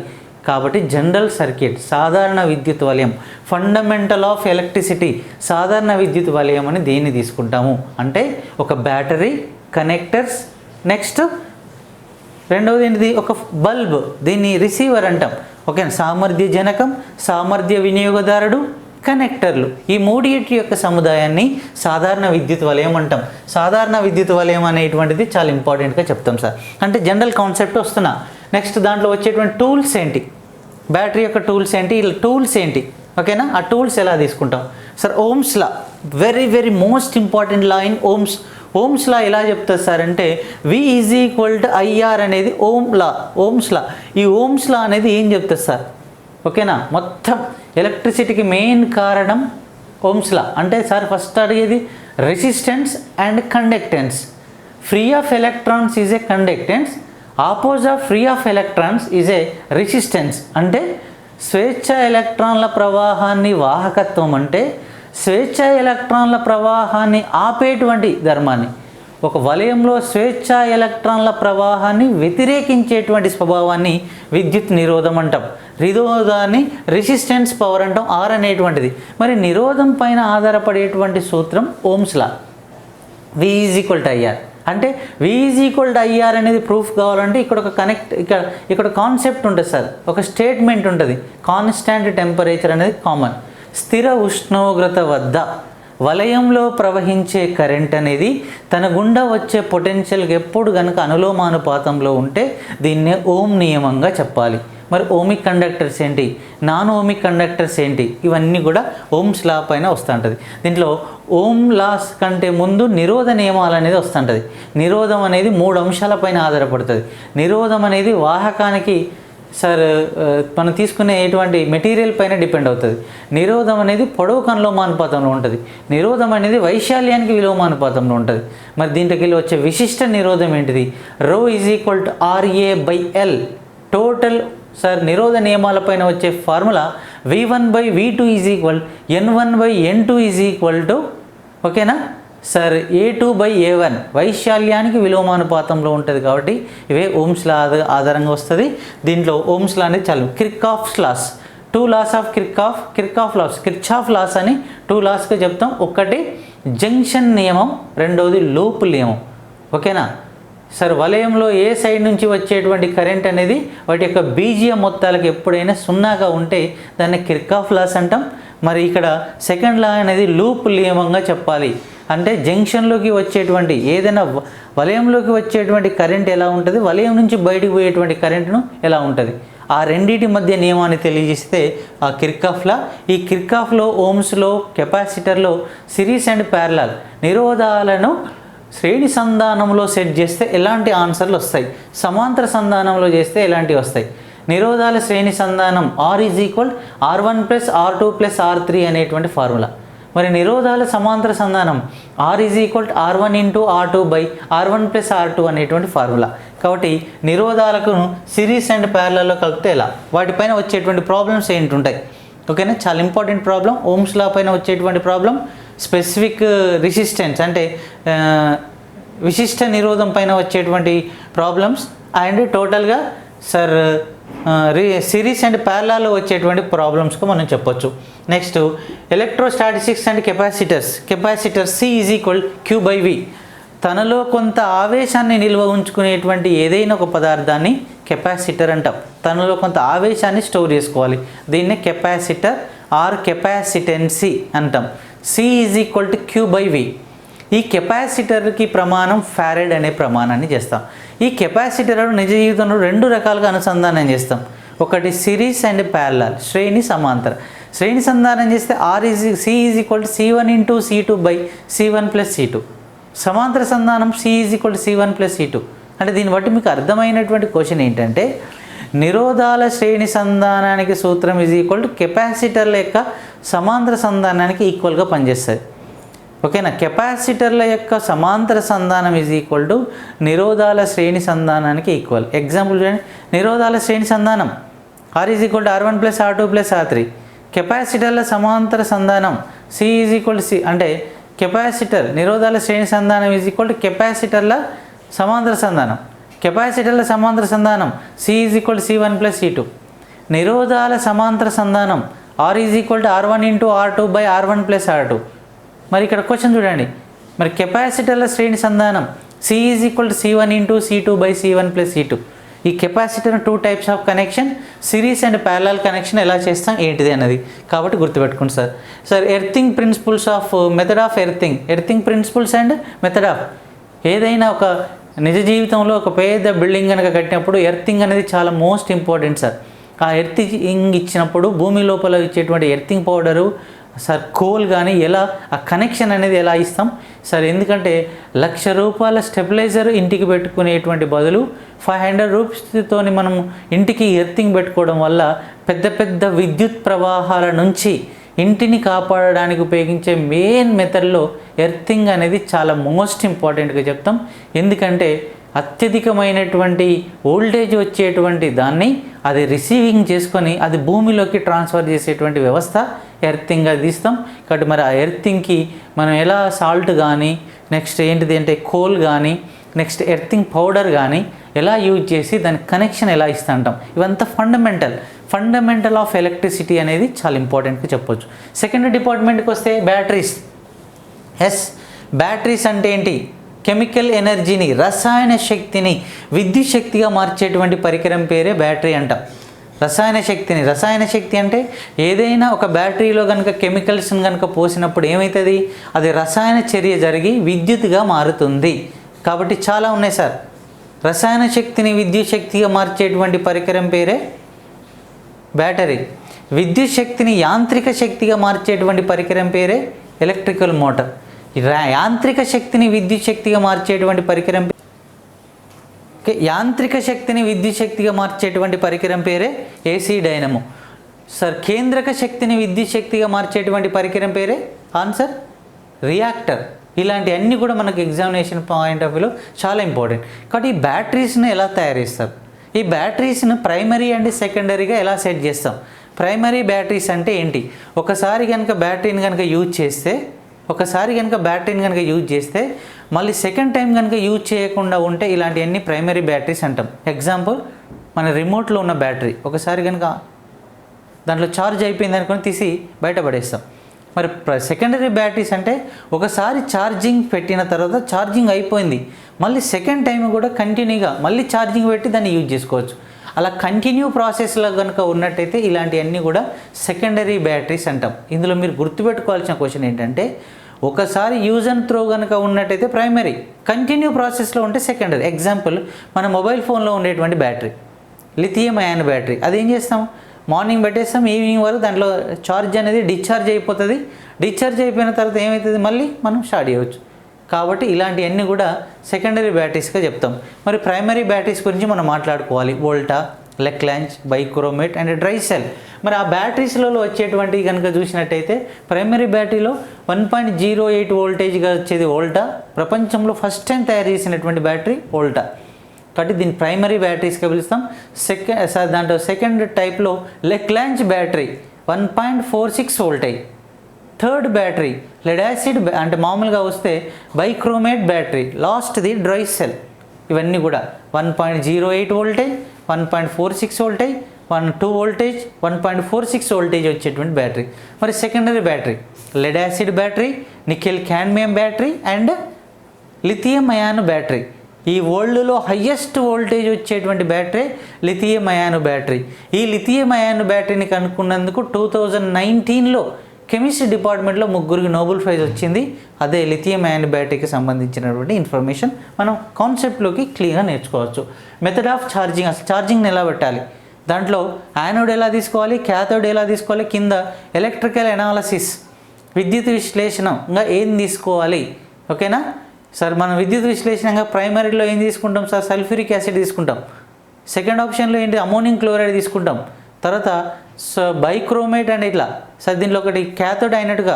కాబట్టి జనరల్ సర్క్యూట్ సాధారణ విద్యుత్ వలయం, ఫండమెంటల్ ఆఫ్ ఎలక్ట్రిసిటీ సాధారణ విద్యుత్ వలయం అని దీన్ని తీసుకుంటాము. అంటే ఒక బ్యాటరీ, కనెక్టర్స్, నెక్స్ట్ రెండవది ఏంటిది ఒక బల్బ్, దీన్ని రిసీవర్ అంటాం. ఓకేనా, సామర్థ్య జనకం, సామర్థ్య వినియోగదారుడు, కనెక్టర్లు, ఈ మూడింటి యొక్క సముదాయాన్ని సాధారణ విద్యుత్ వలయం అంటాం. సాధారణ విద్యుత్ వలయం అనేటువంటిది చాలా ఇంపార్టెంట్గా చెప్తాం సార్. అంటే జనరల్ కాన్సెప్ట్ వస్తున్నా. నెక్స్ట్ దాంట్లో వచ్చేటువంటి టూల్స్ ఏంటి, బ్యాటరీ యొక్క టూల్స్ ఏంటి, ఇలా టూల్స్ ఏంటి, ఓకేనా, ఆ టూల్స్ ఎలా తీసుకుంటాం sir. Ohm's law, very very most important law in Ohm's. Ohm's law ఎలా చెప్తుంది సార్ అంటే V = IR అనేది ఓమ్స్ లా. ఈ ఓమ్స్ లా అనేది ఏం చెప్తుంది సార్, ఓకేనా, మొత్తం ఎలక్ట్రిసిటీకి మెయిన్ కారణం ఓమ్స్ లా. అంటే సార్ ఫస్ట్ అడిగేది resistance and conductance. Free of electrons is a conductance, opposite of free of electrons is a resistance. అంటే స్వేచ్ఛ ఎలక్ట్రాన్ల ప్రవాహాన్ని వాహకత్వం అంటే స్వేచ్ఛ ఎలక్ట్రాన్ల ప్రవాహాన్ని ఆపేటువంటి ధర్మాన్ని, ఒక వలయంలో స్వేచ్ఛ ఎలక్ట్రాన్ల ప్రవాహాన్ని వ్యతిరేకించేటువంటి స్వభావాన్ని విద్యుత్ నిరోధం అంటాం. నిరోధాన్ని రెసిస్టెన్స్ పవర్ అంటాం, R అనేటువంటిది. మరి నిరోధం పైన ఆధారపడేటువంటి సూత్రం ఓమ్స్ లా, V = IR. అంటే V = IR అనేది ప్రూఫ్ కావాలంటే ఇక్కడ ఒక ఇక్కడ కాన్సెప్ట్ ఉంటుంది సార్, ఒక స్టేట్మెంట్ ఉంటుంది. కాన్స్టాంట్ టెంపరేచర్ అనేది కామన్. స్థిర ఉష్ణోగ్రత వద్ద వలయంలో ప్రవహించే కరెంట్ అనేది తన గుండా వచ్చే పొటెన్షియల్కి ఎప్పుడు కనుక అనులోమానుపాతంలో ఉంటే దీన్నే ఓమ్ నియమంగా చెప్పాలి. మరి ఓమిక్ కండక్టర్స్ ఏంటి, నాన్ ఓమిక్ కండక్టర్స్ ఏంటి, ఇవన్నీ కూడా ఓమ్స్ లా పైన వస్తుంటుంది. దీంట్లో ఓమ్ లాస్ కంటే ముందు నిరోధ నియమాలు అనేది వస్తుంటుంది. నిరోధం అనేది 3 అంశాలపైన ఆధారపడుతుంది. నిరోధం అనేది వాహకానికి సార్ మనం తీసుకునే ఎటువంటి మెటీరియల్ పైన డిపెండ్ అవుతుంది. నిరోధం అనేది పొడవు అనులోమానుపాతంలో ఉంటుంది. నిరోధం అనేది వైశాల్యానికి విలోమానుపాతంలో ఉంటుంది. మరి దీంట్లోకి వెళ్ళి వచ్చే విశిష్ట నిరోధం ఏంటిది, ρ = RA/L. టోటల్ సార్ నిరోధ నియమాలపైన వచ్చే ఫార్ములా V1/V2 = N1/N2 ఓకేనా సార్ A2/A1 వైశాల్యానికి విలోమానుపాతంలో ఉంటుంది. కాబట్టి ఇవే ఓమ్స్ లా ఆధారంగా వస్తుంది. దీంట్లో ఓమ్స్ లా అనేది చాలు. Kirchhoff laws, 2 laws of Kirchhoff laws అని 2 లాస్గా చెప్తాం. ఒకటి జంక్షన్ నియమం, రెండవది లూప్ నియమం. ఓకేనా సార్, వలయంలో ఏ సైడ్ నుంచి వచ్చేటువంటి కరెంట్ అనేది వాటి యొక్క బీజీయ మొత్తాలకు ఎప్పుడైనా 0గా ఉంటే దాన్ని కిర్చాఫ్ లాస్ అంటాం. మరి ఇక్కడ సెకండ్ లా అనేది లూప్ నియమంగా చెప్పాలి. అంటే జంక్షన్లోకి వచ్చేటువంటి ఏదైనా వలయంలోకి వచ్చేటువంటి కరెంట్ ఎలా ఉంటుంది, వలయం నుంచి బయటకు పోయేటువంటి కరెంట్ను ఎలా ఉంటుంది, ఆ రెండింటి మధ్య నియమాన్ని తెలియజేస్తే ఆ కిర్చాఫ్ లా. ఈ కిర్చాఫ్లో ఓమ్స్లో కెపాసిటర్లో సిరీస్ అండ్ ప్యారలల్ నిరోధాలను శ్రేణి సంధానంలో సెట్ చేస్తే ఎలాంటి ఆన్సర్లు వస్తాయి, సమాంతర సంధానంలో చేస్తే ఎలాంటివి వస్తాయి. నిరోధాల శ్రేణి సంధానం R = R1 + R2 + R3 అనేటువంటి ఫార్ములా. మరి నిరోధాల సమాంతర సంధానం R = R1 × R2/R1 + R2 అనేటువంటి ఫార్ములా. కాబట్టి నిరోధాలకు సిరీస్ అండ్ ప్యారలల్లో కలిపితే ఎలా, వాటిపైన వచ్చేటువంటి ప్రాబ్లమ్స్ ఏంటి ఉంటాయి. ఓకేనా, చాలా ఇంపార్టెంట్ ప్రాబ్లం. ఓమ్స్ లా పైన వచ్చేటువంటి ప్రాబ్లం స్పెసిఫిక్ రెసిస్టెన్స్ అంటే విశిష్ట నిరోధం పైన వచ్చేటువంటి ప్రాబ్లమ్స్ అండ్ టోటల్గా సార్ సిరీస్ అండ్ ప్యారలల్లో వచ్చేటువంటి ప్రాబ్లమ్స్గా మనం చెప్పొచ్చు. Next electrostatistics and capacitor C = Q/V. తనలో కొంత ఆవేశాన్ని నిల్వ ఉంచుకునేటువంటి ఏదైనా ఒక పదార్థాన్ని కెపాసిటర్ అంటాం. తనలో కొంత ఆవేశాన్ని స్టోర్ చేసుకోవాలి, దీన్నే కెపాసిటర్ ఆర్ కెపాసిటెన్సీ అంటాం. C = Q/V. ఈ కెపాసిటర్కి ప్రమాణం ఫారెడ్ అనే ప్రమాణాన్ని చేస్తాం. ఈ కెపాసిటర్ నిజ జీవితంలో 2 రకాలుగా అనుసంధానం చేస్తాం. ఒకటి సిరీస్ అండ్ ప్యారలల్, శ్రేణి సమాంతర. శ్రేణి సంధానం చేస్తే C = C1 × C2/C1 + C2. సమాంతర సంధానం C = C1 + C2. అంటే దీన్ని బట్టి మీకు అర్థమైనటువంటి క్వశ్చన్ ఏంటంటే నిరోధాల శ్రేణి సంధానానికి సూత్రం కెపాసిటర్ల యొక్క సమాంతర సంధానానికి ఈక్వల్గా పనిచేస్తుంది. ఓకేనా. కెపాసిటర్ల యొక్క సమాంతర సంధానం ఈజ్ ఈక్వల్ టు నిరోధాల శ్రేణి సంధానానికి ఈక్వల్. ఎగ్జాంపుల్ చూడండి, నిరోధాల శ్రేణి సంధానం R is equal to R1 + R2 + R3. కెపాసిటర్ల సమాంతర సంధానం C is equal to C, అంటే కెపాసిటర్ నిరోధాల శ్రేణి సంధానం ఈజ్ ఈక్వల్ టు కెపాసిటర్ల సమాంతర సంధానం. కెపాసిటర్ల సమాంతర సంధానం C is equal to C1 + C2. నిరోధాల సమాంతర సంధానం R is equal to R1 × R2 / R1 + R2. మరి ఇక్కడ క్వశ్చన్ చూడండి, మరి కెపాసిటర్ల శ్రేణి సంధానం C is equal to C1 × C2 / C1 + C2. ఈ capacitor 2 types of connection, series and parallel connection ఎలా చేస్తాం ఏంటిది అన్నది. కాబట్టి గుర్తుపెట్టుకోండి sir earthing principles of method of earthing principles and method of. ఏదైనా ఒక నిజ జీవితంలో ఒక పెద్ద బిల్డింగ్ కనుక కట్టినప్పుడు ఎర్తింగ్ అనేది చాలా మోస్ట్ ఇంపార్టెంట్ సార్. ఆ ఎర్తింగ్ ఇచ్చినప్పుడు భూమి లోపల ఇచ్చేటువంటి ఎర్తింగ్ పౌడరు సార్, కోల్ కానీ ఎలా ఆ కనెక్షన్ అనేది ఎలా ఇస్తాం సార్. ఎందుకంటే ₹1,00,000 స్టెబిలైజర్ ఇంటికి పెట్టుకునేటువంటి బదులు 500 రూపీస్తో మనం ఇంటికి ఎర్తింగ్ పెట్టుకోవడం వల్ల పెద్ద పెద్ద విద్యుత్ ప్రవాహాల నుంచి ఇంటిని కాపాడడానికి ఉపయోగించే మెయిన్ మెథడ్లో ఎర్తింగ్ అనేది చాలా మోస్ట్ ఇంపార్టెంట్గా చెప్తాం. ఎందుకంటే అత్యధికమైనటువంటి వోల్టేజ్ వచ్చేటువంటి దాన్ని అది రిసీవింగ్ చేసుకొని అది భూమిలోకి ట్రాన్స్ఫర్ చేసేటువంటి వ్యవస్థ ఎర్తింగ్గా తీస్తాం. కాబట్టి మరి ఆ ఎర్తింగ్కి మనం ఎలా సాల్ట్ కానీ, నెక్స్ట్ ఏంటిది అంటే కోల్ కానీ, నెక్స్ట్ ఎర్తింగ్ పౌడర్ కానీ ఎలా యూజ్ చేసి దాని కనెక్షన్ ఎలా ఇస్తా అంటాం. ఇవంతా ఫండమెంటల్ ఆఫ్ ఎలక్ట్రిసిటీ అనేది చాలా ఇంపార్టెంట్గా చెప్పొచ్చు. సెకండ్ డిపార్ట్మెంట్కి వస్తే బ్యాటరీస్. బ్యాటరీస్ అంటే ఏంటి? కెమికల్ ఎనర్జీని, రసాయన శక్తిని విద్యుత్ శక్తిగా మార్చేటువంటి పరికరం పేరే బ్యాటరీ అంటాం. రసాయన శక్తి అంటే ఏదైనా ఒక బ్యాటరీలో కనుక కెమికల్స్ని కనుక పోసినప్పుడు ఏమవుతుంది, అది రసాయన చర్య జరిగి విద్యుత్గా మారుతుంది. కాబట్టి చాలా ఉన్నాయి సార్. రసాయన శక్తిని విద్యుత్ శక్తిగా మార్చేటువంటి పరికరం పేరే బ్యాటరీ. విద్యుత్ శక్తిని యాంత్రిక శక్తిగా మార్చేటువంటి పరికరం పేరే ఎలక్ట్రికల్ మోటార్. యాంత్రిక శక్తిని విద్యుత్ శక్తిగా మార్చేటువంటి పరికరం పేరే ఏసీ డైనమో. సార్ కేంద్రక శక్తిని విద్యుత్ శక్తిగా మార్చేటువంటి పరికరం పేరే ఆన్సర్ రియాక్టర్. ఇలాంటి అన్నీ కూడా మనకు ఎగ్జామినేషన్ పాయింట్ ఆఫ్ వ్యూలో చాలా ఇంపార్టెంట్. కాబట్టి ఈ బ్యాటరీస్ని ఎలా తయారు చేస్తారు, ఈ బ్యాటరీస్ను ప్రైమరీ అండ్ సెకండరీగా ఎలా సెట్ చేస్తాం. ప్రైమరీ బ్యాటరీస్ అంటే ఏంటి? ఒకసారి కనుక బ్యాటరీని కనుక యూజ్ చేస్తే మళ్ళీ సెకండ్ టైం కనుక యూజ్ చేయకుండా ఉంటే ఇలాంటివన్నీ ప్రైమరీ బ్యాటరీస్ అంటాం. ఎగ్జాంపుల్, మన రిమోట్లో ఉన్న బ్యాటరీ ఒకసారి కనుక దాంట్లో ఛార్జ్ అయిపోయింది అనుకుని తీసి బయటపడేస్తాం. మరి సెకండరీ బ్యాటరీస్ అంటే ఒకసారి ఛార్జింగ్ పెట్టిన తర్వాత ఛార్జింగ్ అయిపోయింది, మళ్ళీ సెకండ్ టైం కూడా కంటిన్యూగా మళ్ళీ ఛార్జింగ్ పెట్టి దాన్ని యూజ్ చేసుకోవచ్చు. అలా కంటిన్యూ ప్రాసెస్లో కనుక ఉన్నట్టయితే ఇలాంటివన్నీ కూడా సెకండరీ బ్యాటరీస్ అంటాం. ఇందులో మీరు గుర్తుపెట్టుకోవాల్సిన క్వశ్చన్ ఏంటంటే, ఒకసారి యూజ్ అండ్ త్రో కనుక ఉన్నట్టయితే ప్రైమరీ, కంటిన్యూ ప్రాసెస్లో ఉంటే సెకండరీ. ఎగ్జాంపుల్, మన మొబైల్ ఫోన్లో ఉండేటువంటి బ్యాటరీ లిథియం అయాన్ బ్యాటరీ. అది ఏం చేస్తాం, మార్నింగ్ పెట్టేస్తాం, ఈవినింగ్ వరకు దాంట్లో ఛార్జ్ అనేది డిశ్చార్జ్ అయిపోతుంది. డిశ్చార్జ్ అయిపోయిన తర్వాత ఏమవుతుంది, మళ్ళీ మనం స్టార్ట్ చేయవచ్చు. కాబట్టి ఇలాంటివన్నీ కూడా సెకండరీ బ్యాటరీస్గా చెప్తాం. మరి ప్రైమరీ బ్యాటరీస్ గురించి మనం మాట్లాడుకోవాలి. Volta, Leclanche, bichromate and dry cell. మరి ఆ బ్యాటరీస్లలో వచ్చేటువంటి కనుక చూసినట్టయితే ప్రైమరీ బ్యాటరీలో 1.08 వోల్టేజ్గా వచ్చేది వోల్టా. ప్రపంచంలో ఫస్ట్ టైం తయారు చేసినటువంటి బ్యాటరీ వోల్టా. కాబట్టి దీన్ని ప్రైమరీ బ్యాటరీస్గా పిలుస్తాం. దాంట్లో సెకండ్ టైప్లో Leclanche battery 1.46 voltage. Third battery lead acid అంటే మామూలుగా వస్తే బైక్రోమేట్ బ్యాటరీ. లాస్ట్ది డ్రై సెల్. ఇవన్నీ కూడా 1.08 వోల్టేజ్, 1.46 వోల్టేజ్, 2 వోల్టేజ్, 1.46 వోల్టేజ్ వచ్చేటువంటి బ్యాటరీ. మరి secondary battery lead acid battery, nickel cadmium battery and lithium ion battery. ఈ వరల్డ్లో హయ్యెస్ట్ వోల్టేజ్ వచ్చేటువంటి బ్యాటరీ లిథియం అయాన్ బ్యాటరీ. ఈ లిథియం అయాన్ బ్యాటరీని కనుక్కున్నందుకు 2019లో కెమిస్ట్రీ డిపార్ట్మెంట్లో 3 నోబెల్ ప్రైజ్ వచ్చింది. అదే లిథియం అయాన్ బ్యాటరీకి సంబంధించినటువంటి ఇన్ఫర్మేషన్ మనం కాన్సెప్ట్లోకి క్లియర్గా నేర్చుకోవచ్చు. మెథడ్ ఆఫ్ ఛార్జింగ్, అసలు ఛార్జింగ్ని ఎలా పెట్టాలి, దాంట్లో యానోడ్ ఎలా తీసుకోవాలి, క్యాథోడ్ ఎలా తీసుకోవాలి, కింద ఎలక్ట్రికల్ అనాలసిస్ విద్యుత్ విశ్లేషణంగా ఏం తీసుకోవాలి. ఓకేనా సార్, మనం విద్యుత్ విశ్లేషణంగా ప్రైమరీలో ఏం తీసుకుంటాం సార్, సల్ఫ్యూరిక్ యాసిడ్ తీసుకుంటాం. సెకండ్ ఆప్షన్లో ఏంటి, అమోనియం క్లోరైడ్ తీసుకుంటాం. తర్వాత బైక్రోమేట్ అండ్ ఇట్లా. సార్ దీనిలో ఒకటి క్యాథోడ్ అయినట్టుగా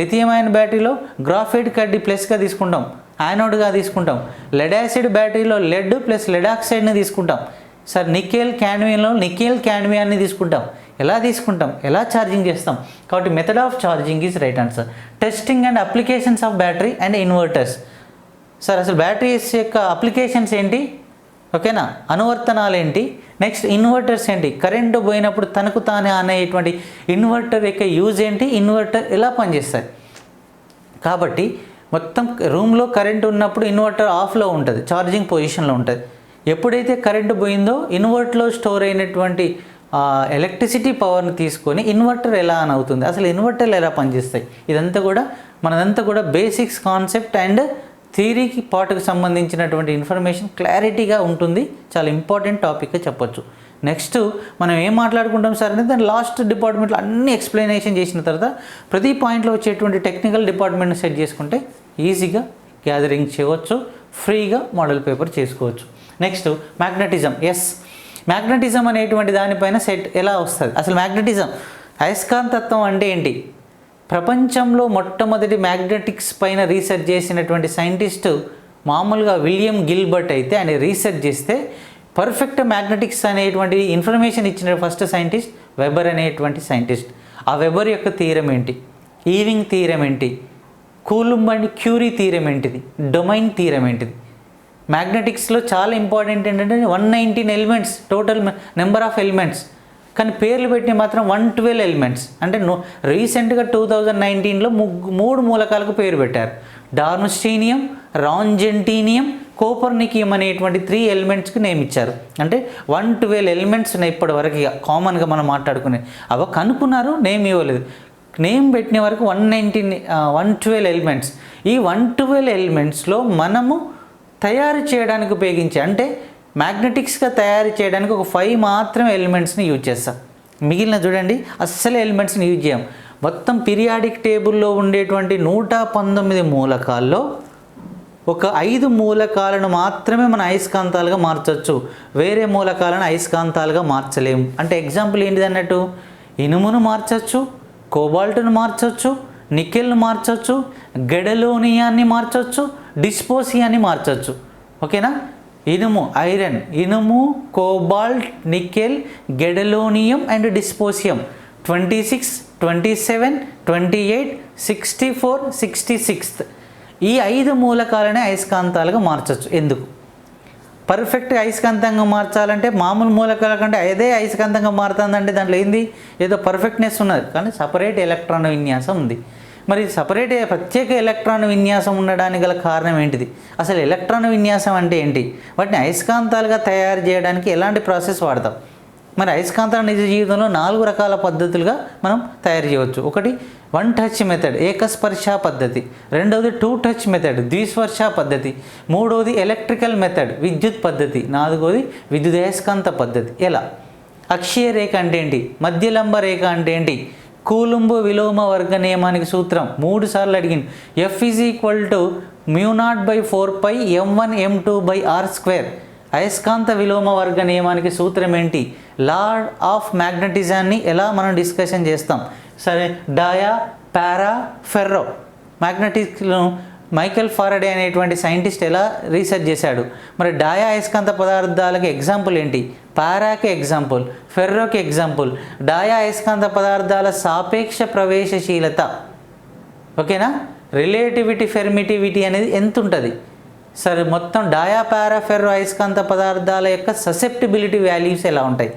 లిథియం అయన్ బ్యాటరీలో గ్రాఫైట్ కడ్డీ ప్లస్గా తీసుకుంటాం, యానోడ్గా తీసుకుంటాం. లెడ్ యాసిడ్ బ్యాటరీలో లెడ్ ప్లస్ లెడ్ ఆక్సైడ్ని తీసుకుంటాం. సార్ నికెల్ క్యాడ్మియంలో నికెల్ క్యాడ్మియాన్ని తీసుకుంటాం. ఎలా తీసుకుంటాం, ఎలా ఛార్జింగ్ చేస్తాం. కాబట్టి method of charging is right answer. Testing and applications of battery and inverters. Sir అసలు బ్యాటరీస్ యొక్క అప్లికేషన్స్ ఏంటి, ఓకేనా, అనువర్తనాలు ఏంటి, నెక్స్ట్ ఇన్వర్టర్స్ ఏంటి, కరెంటు పోయినప్పుడు తనకు తానే అనేటువంటి ఇన్వర్టర్ యొక్క యూజ్ ఏంటి, ఇన్వర్టర్ ఎలా పనిచేస్తుంది. కాబట్టి మొత్తం రూమ్లో కరెంటు ఉన్నప్పుడు ఇన్వర్టర్ ఆఫ్లో ఉంటుంది, ఛార్జింగ్ పొజిషన్లో ఉంటుంది. ఎప్పుడైతే కరెంటు పోయిందో ఇన్వర్టర్లో స్టోర్ అయినటువంటి ఎలక్ట్రిసిటీ పవర్ని తీసుకొని ఇన్వర్టర్ ఎలా అని అవుతుంది, అసలు ఇన్వర్టర్లు ఎలా పనిచేస్తాయి, ఇదంతా కూడా మనదంతా కూడా బేసిక్స్ కాన్సెప్ట్ అండ్ థియరీకి పార్ట్కి సంబంధించినటువంటి ఇన్ఫర్మేషన్ క్లారిటీగా ఉంటుంది. చాలా ఇంపార్టెంట్ టాపిక్గా చెప్పొచ్చు. నెక్స్ట్ మనం ఏం మాట్లాడుకుంటాం సార్ అంటే దాని లాస్ట్ డిపార్ట్మెంట్లో అన్ని ఎక్స్ప్లెనేషన్ చేసిన తర్వాత ప్రతి పాయింట్లో వచ్చేటువంటి టెక్నికల్ డిపార్ట్మెంట్ని సెట్ చేసుకుంటే ఈజీగా గ్యాదరింగ్ చేయవచ్చు, ఫ్రీగా మోడల్ పేపర్ చేసుకోవచ్చు. Next magnetism. మ్యాగ్నెటిజం అనేటువంటి దానిపైన సెట్ ఎలా వస్తుంది, అసలు మ్యాగ్నెటిజం అయస్కాంతత్వం అంటే ఏంటి, ప్రపంచంలో మొట్టమొదటి మ్యాగ్నెటిక్స్ పైన రీసెర్చ్ చేసినటువంటి సైంటిస్టు మామూలుగా విలియం గిల్బర్ట్ అయితే ఆయన రీసెర్చ్ చేస్తే పర్ఫెక్ట్ మ్యాగ్నెటిక్స్ అనేటువంటి ఇన్ఫర్మేషన్ ఇచ్చిన ఫస్ట్ సైంటిస్ట్ వెబర్ అనేటువంటి సైంటిస్ట్. ఆ వెబర్ యొక్క థీరం ఏంటి, ఈవింగ్ థీరం ఏంటి, కూలుంబ్ అండ్ క్యూరీ థీరం ఏంటిది, డొమైన్ థీరం ఏంటిది. మ్యాగ్నెటిక్స్లో చాలా ఇంపార్టెంట్ ఏంటంటే 119 elements total number of elements, కానీ పేర్లు పెట్టిన మాత్రం 112 ఎలిమెంట్స్. అంటే రీసెంట్గా 2019లో 3 మూలకాలకు పేరు పెట్టారు. డార్మ్స్టీనియం, రాంజెంటీనియం, కోపర్నికియం అనేటువంటి 3 ఎలిమెంట్స్కి నేమ్ ఇచ్చారు. అంటే 112 ఎలిమెంట్స్ ఉన్నాయి ఇప్పటి వరకు కామన్గా మనం మాట్లాడుకునే. అవి కనుక్కున్నారు, నేమ్ ఇవ్వలేదు. నేమ్ పెట్టిన వరకు 112 ఎలిమెంట్స్. ఈ 112 ఎలిమెంట్స్లో మనము తయారు చేయడానికి ఉపయోగించే అంటే మ్యాగ్నెటిక్స్గా తయారు చేయడానికి ఒక 5 మాత్రమే ఎలిమెంట్స్ని యూజ్ చేస్తాం. మిగిలిన చూడండి అస్సలు ఎలిమెంట్స్ని యూజ్ చేయం. మొత్తం పీరియాడిక్ టేబుల్లో ఉండేటువంటి 119 మూలకాల్లో ఒక 5 మూలకాలను మాత్రమే మన అయస్కాంతాలుగా మార్చవచ్చు, వేరే మూలకాలను అయస్కాంతాలుగా మార్చలేము. అంటే ఎగ్జాంపుల్ ఏంటిది అన్నట్టు, ఇనుమును మార్చవచ్చు, కోబాల్ట్ను మార్చవచ్చు, నికెల్ను మార్చవచ్చు, గెడలోనియాన్ని మార్చవచ్చు, డిస్పోసియాన్ని మార్చవచ్చు. ఓకేనా, ఇనుము ఐరన్, ఇనుము, కోబాల్ట్, నికెల్, గెడలోనియం అండ్ డిస్పోసియం 26, 27, 28, 64, 66 ఈ 5 మూలకాలనే అయస్కాంతాలుగా మార్చవచ్చు. ఎందుకు పర్ఫెక్ట్ అయస్కాంతంగా మార్చాలంటే మామూలు మూలకాల కంటే అదే అయస్కాంతంగా మారుతుందంటే దాంట్లో ఏంది, ఏదో పర్ఫెక్ట్నెస్ ఉన్నది, కానీ సపరేట్ ఎలక్ట్రాన్ విన్యాసం ఉంది. మరి సపరేట్ ప్రత్యేక ఎలక్ట్రాన్ విన్యాసం ఉండడానికి గల కారణం ఏంటిది, అసలు ఎలక్ట్రాన్ విన్యాసం అంటే ఏంటి, వాటిని అయస్కాంతాలుగా తయారు చేయడానికి ఎలాంటి ప్రాసెస్ వాడతాం. మరి అయస్కాంతాల నిజ జీవితంలో 4 రకాల పద్ధతులుగా మనం తయారు చేయవచ్చు. ఒకటి 1 టచ్ మెథడ్, ఏకస్పర్శ పద్ధతి. రెండవది 2 టచ్ మెథడ్, ద్విస్పర్శ పద్ధతి. మూడవది ఎలక్ట్రికల్ మెథడ్, విద్యుత్ పద్ధతి. నాలుగవది విద్యుదయస్కాంత పద్ధతి. ఎలా, అక్షీయ రేఖ అంటే ఏంటి, మధ్యలంబ రేఖ అంటే ఏంటి, కూలుంబ్ విలోమ వర్గ నియమానికి సూత్రం 3 సార్లు అడిగింది. F = μ0/4πm1m2/r². అయస్కాంత విలోమ వర్గ నియమానికి సూత్రం ఏంటి, లా ఆఫ్ మ్యాగ్నెటిజాన్ని ఎలా మనం డిస్కషన్ చేస్తాం. సరే, డయా, పారా, ఫెర్రో మ్యాగ్నెటిక్స్ను మైకెల్ ఫారడే అనేటువంటి సైంటిస్ట్ ఎలా రీసెర్చ్ చేశాడు. మరి డయా అయస్కాంత పదార్థాలకి ఎగ్జాంపుల్ ఏంటి, పారాకి ఎగ్జాంపుల్, ఫెర్రోకి ఎగ్జాంపుల్. డయా అయస్కాంత పదార్థాల సాపేక్ష ప్రవేశశీలత, ఓకేనా, రిలేటివిటీ ఫెర్మిటివిటీ అనేది ఎంత ఉంటుంది. సరే, మొత్తం డయా, పారా, ఫెర్రో అయస్కాంత పదార్థాల యొక్క ససెప్టిబిలిటీ వాల్యూస్ ఎలా ఉంటాయి,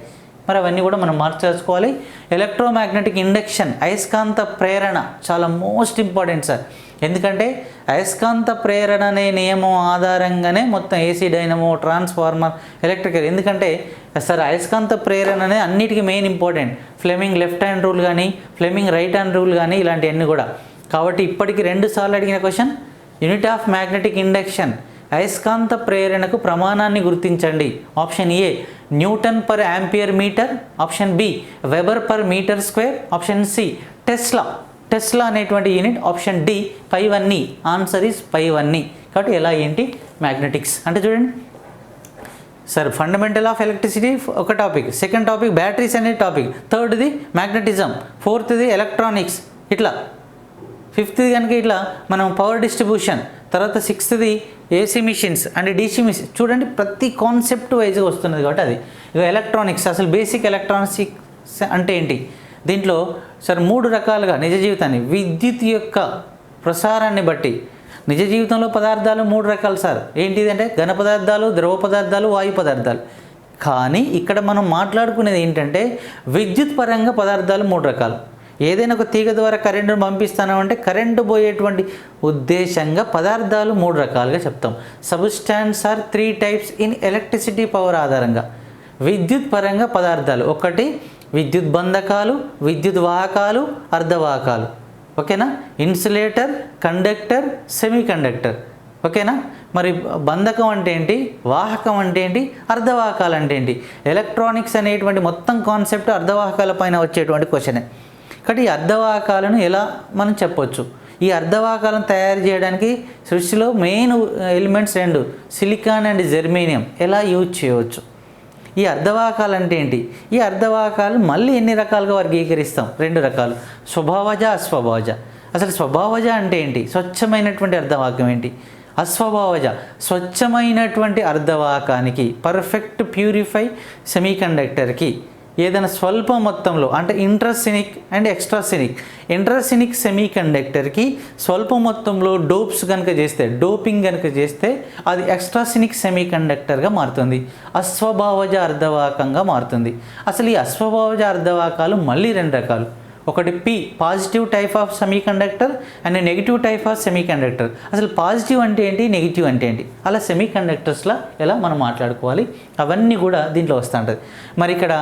మరి అవన్నీ కూడా మనం మార్చేసుకోవాలి. ఎలక్ట్రోమాగ్నెటిక్ ఇండక్షన్, అయస్కాంత ప్రేరణ చాలా మోస్ట్ ఇంపార్టెంట్ సార్. ఎందుకంటే అయస్కాంత ప్రేరణ అనే నియమం ఆధారంగానే మొత్తం ఏసీ డైనమో, ట్రాన్స్ఫార్మర్, ఎలక్ట్రికల్. ఎందుకంటే సార్ అయస్కాంత ప్రేరణ అనేది అన్నిటికీ main important. Fleming left hand rule కానీ, ఫ్లెమింగ్ రైట్ హ్యాండ్ రూల్ కానీ, ఇలాంటివన్నీ కూడా. కాబట్టి ఇప్పటికి 2 సార్లు అడిగిన question, unit of magnetic induction, అయస్కాంత ప్రేరణకు ప్రమాణాన్ని గుర్తించండి. Option A newton per ampere metre, option B weber per metre square, option C tesla అనేటువంటి యూనిట్, ఆప్షన్ డి పైవన్నీ. ఆన్సర్ ఈజ్ పైవన్నీ. కాబట్టి ఎలా ఏంటి మ్యాగ్నెటిక్స్ అంటే చూడండి, సార్ ఫండమెంటల్ ఆఫ్ ఎలక్ట్రిసిటీ ఒక టాపిక్, సెకండ్ టాపిక్ బ్యాటరీస్ అనే టాపిక్, థర్డ్ది మ్యాగ్నెటిజం, ఫోర్త్ది ఎలక్ట్రానిక్స్, ఇట్లా ఫిఫ్త్ది కనుక ఇట్లా మనం పవర్ డిస్ట్రిబ్యూషన్, తర్వాత సిక్స్త్ది AC machines and DC machines. చూడండి ప్రతి కాన్సెప్ట్ వైజ్గా వస్తున్నది కాబట్టి అది. ఇక ఎలక్ట్రానిక్స్, అసలు బేసిక్ ఎలక్ట్రానిక్స్ అంటే ఏంటి, దీంట్లో సార్ 3 రకాలుగా నిజ జీవితాన్ని విద్యుత్ యొక్క ప్రసారాన్ని బట్టి నిజ జీవితంలో పదార్థాలు 3 రకాలు సార్. ఏంటిది అంటే ఘన పదార్థాలు, ద్రవ పదార్థాలు, వాయు పదార్థాలు. కానీ ఇక్కడ మనం మాట్లాడుకునేది ఏంటంటే విద్యుత్ పరంగా పదార్థాలు 3 రకాలు. ఏదైనా ఒక తీగ ద్వారా కరెంటును పంపిస్తానంటే కరెంటు పోయేటువంటి ఉద్దేశంగా పదార్థాలు 3 రకాలుగా చెప్తాం. Substance are 3 types in electricity power ఆధారంగా. విద్యుత్ పరంగా పదార్థాలు, ఒకటి విద్యుత్ బంధకాలు, విద్యుత్ వాహకాలు, అర్ధవాహకాలు. ఓకేనా, ఇన్సులేటర్, కండక్టర్, సెమీ కండక్టర్. ఓకేనా, మరి బంధకం అంటే ఏంటి, వాహకం అంటే ఏంటి, అర్ధవాహకాలు అంటే ఏంటి. ఎలక్ట్రానిక్స్ అనేటువంటి మొత్తం కాన్సెప్ట్ అర్ధవాహకాల పైన వచ్చేటువంటి క్వశ్చనే. కాబట్టి ఈ అర్ధవాహకాలను ఎలా మనం చెప్పొచ్చు, ఈ అర్ధవాహకాలను తయారు చేయడానికి సృష్టిలో main elements 2 silicon and germanium ఎలా యూజ్ చేయవచ్చు. ఈ అర్ధవాహకాలు అంటే ఏంటి, ఈ అర్ధవాహకాలు మళ్ళీ ఎన్ని రకాలుగా వర్గీకరిస్తాం, 2 రకాలు, స్వభావజ, అస్వభావజ. అసలు స్వభావజ అంటే ఏంటి, స్వచ్ఛమైనటువంటి అర్ధవాహకం ఏంటి. అస్వభావజ స్వచ్ఛమైనటువంటి అర్ధవాహకానికి, పర్ఫెక్ట్ ప్యూరిఫై సెమీకండక్టర్కి ఏదైనా స్వల్ప మొత్తంలో అంటే ఇంట్రాసినిక్ అండ్ ఎక్స్ట్రాసినిక్. ఇంట్రాసినిక్ సెమీకండక్టర్కి స్వల్ప మొత్తంలో డోప్స్ కనుక చేస్తే, డోపింగ్ కనుక చేస్తే అది ఎక్స్ట్రాసినిక్ సెమీకండక్టర్గా మారుతుంది, అస్వభావజ అర్ధవాహకంగా మారుతుంది. అసలు ఈ అస్వభావజ అర్ధవాహకాలు మళ్ళీ 2 రకాలు. ఒకటి P, positive type of semiconductor and negative type of semiconductor. అసలు పాజిటివ్ అంటే ఏంటి, నెగిటివ్ అంటే ఏంటి, అలా సెమీకండక్టర్స్లో ఎలా మనం మాట్లాడుకోవాలి, అవన్నీ కూడా దీంట్లో వస్తూ ఉంటుంది. మరి ఇక్కడ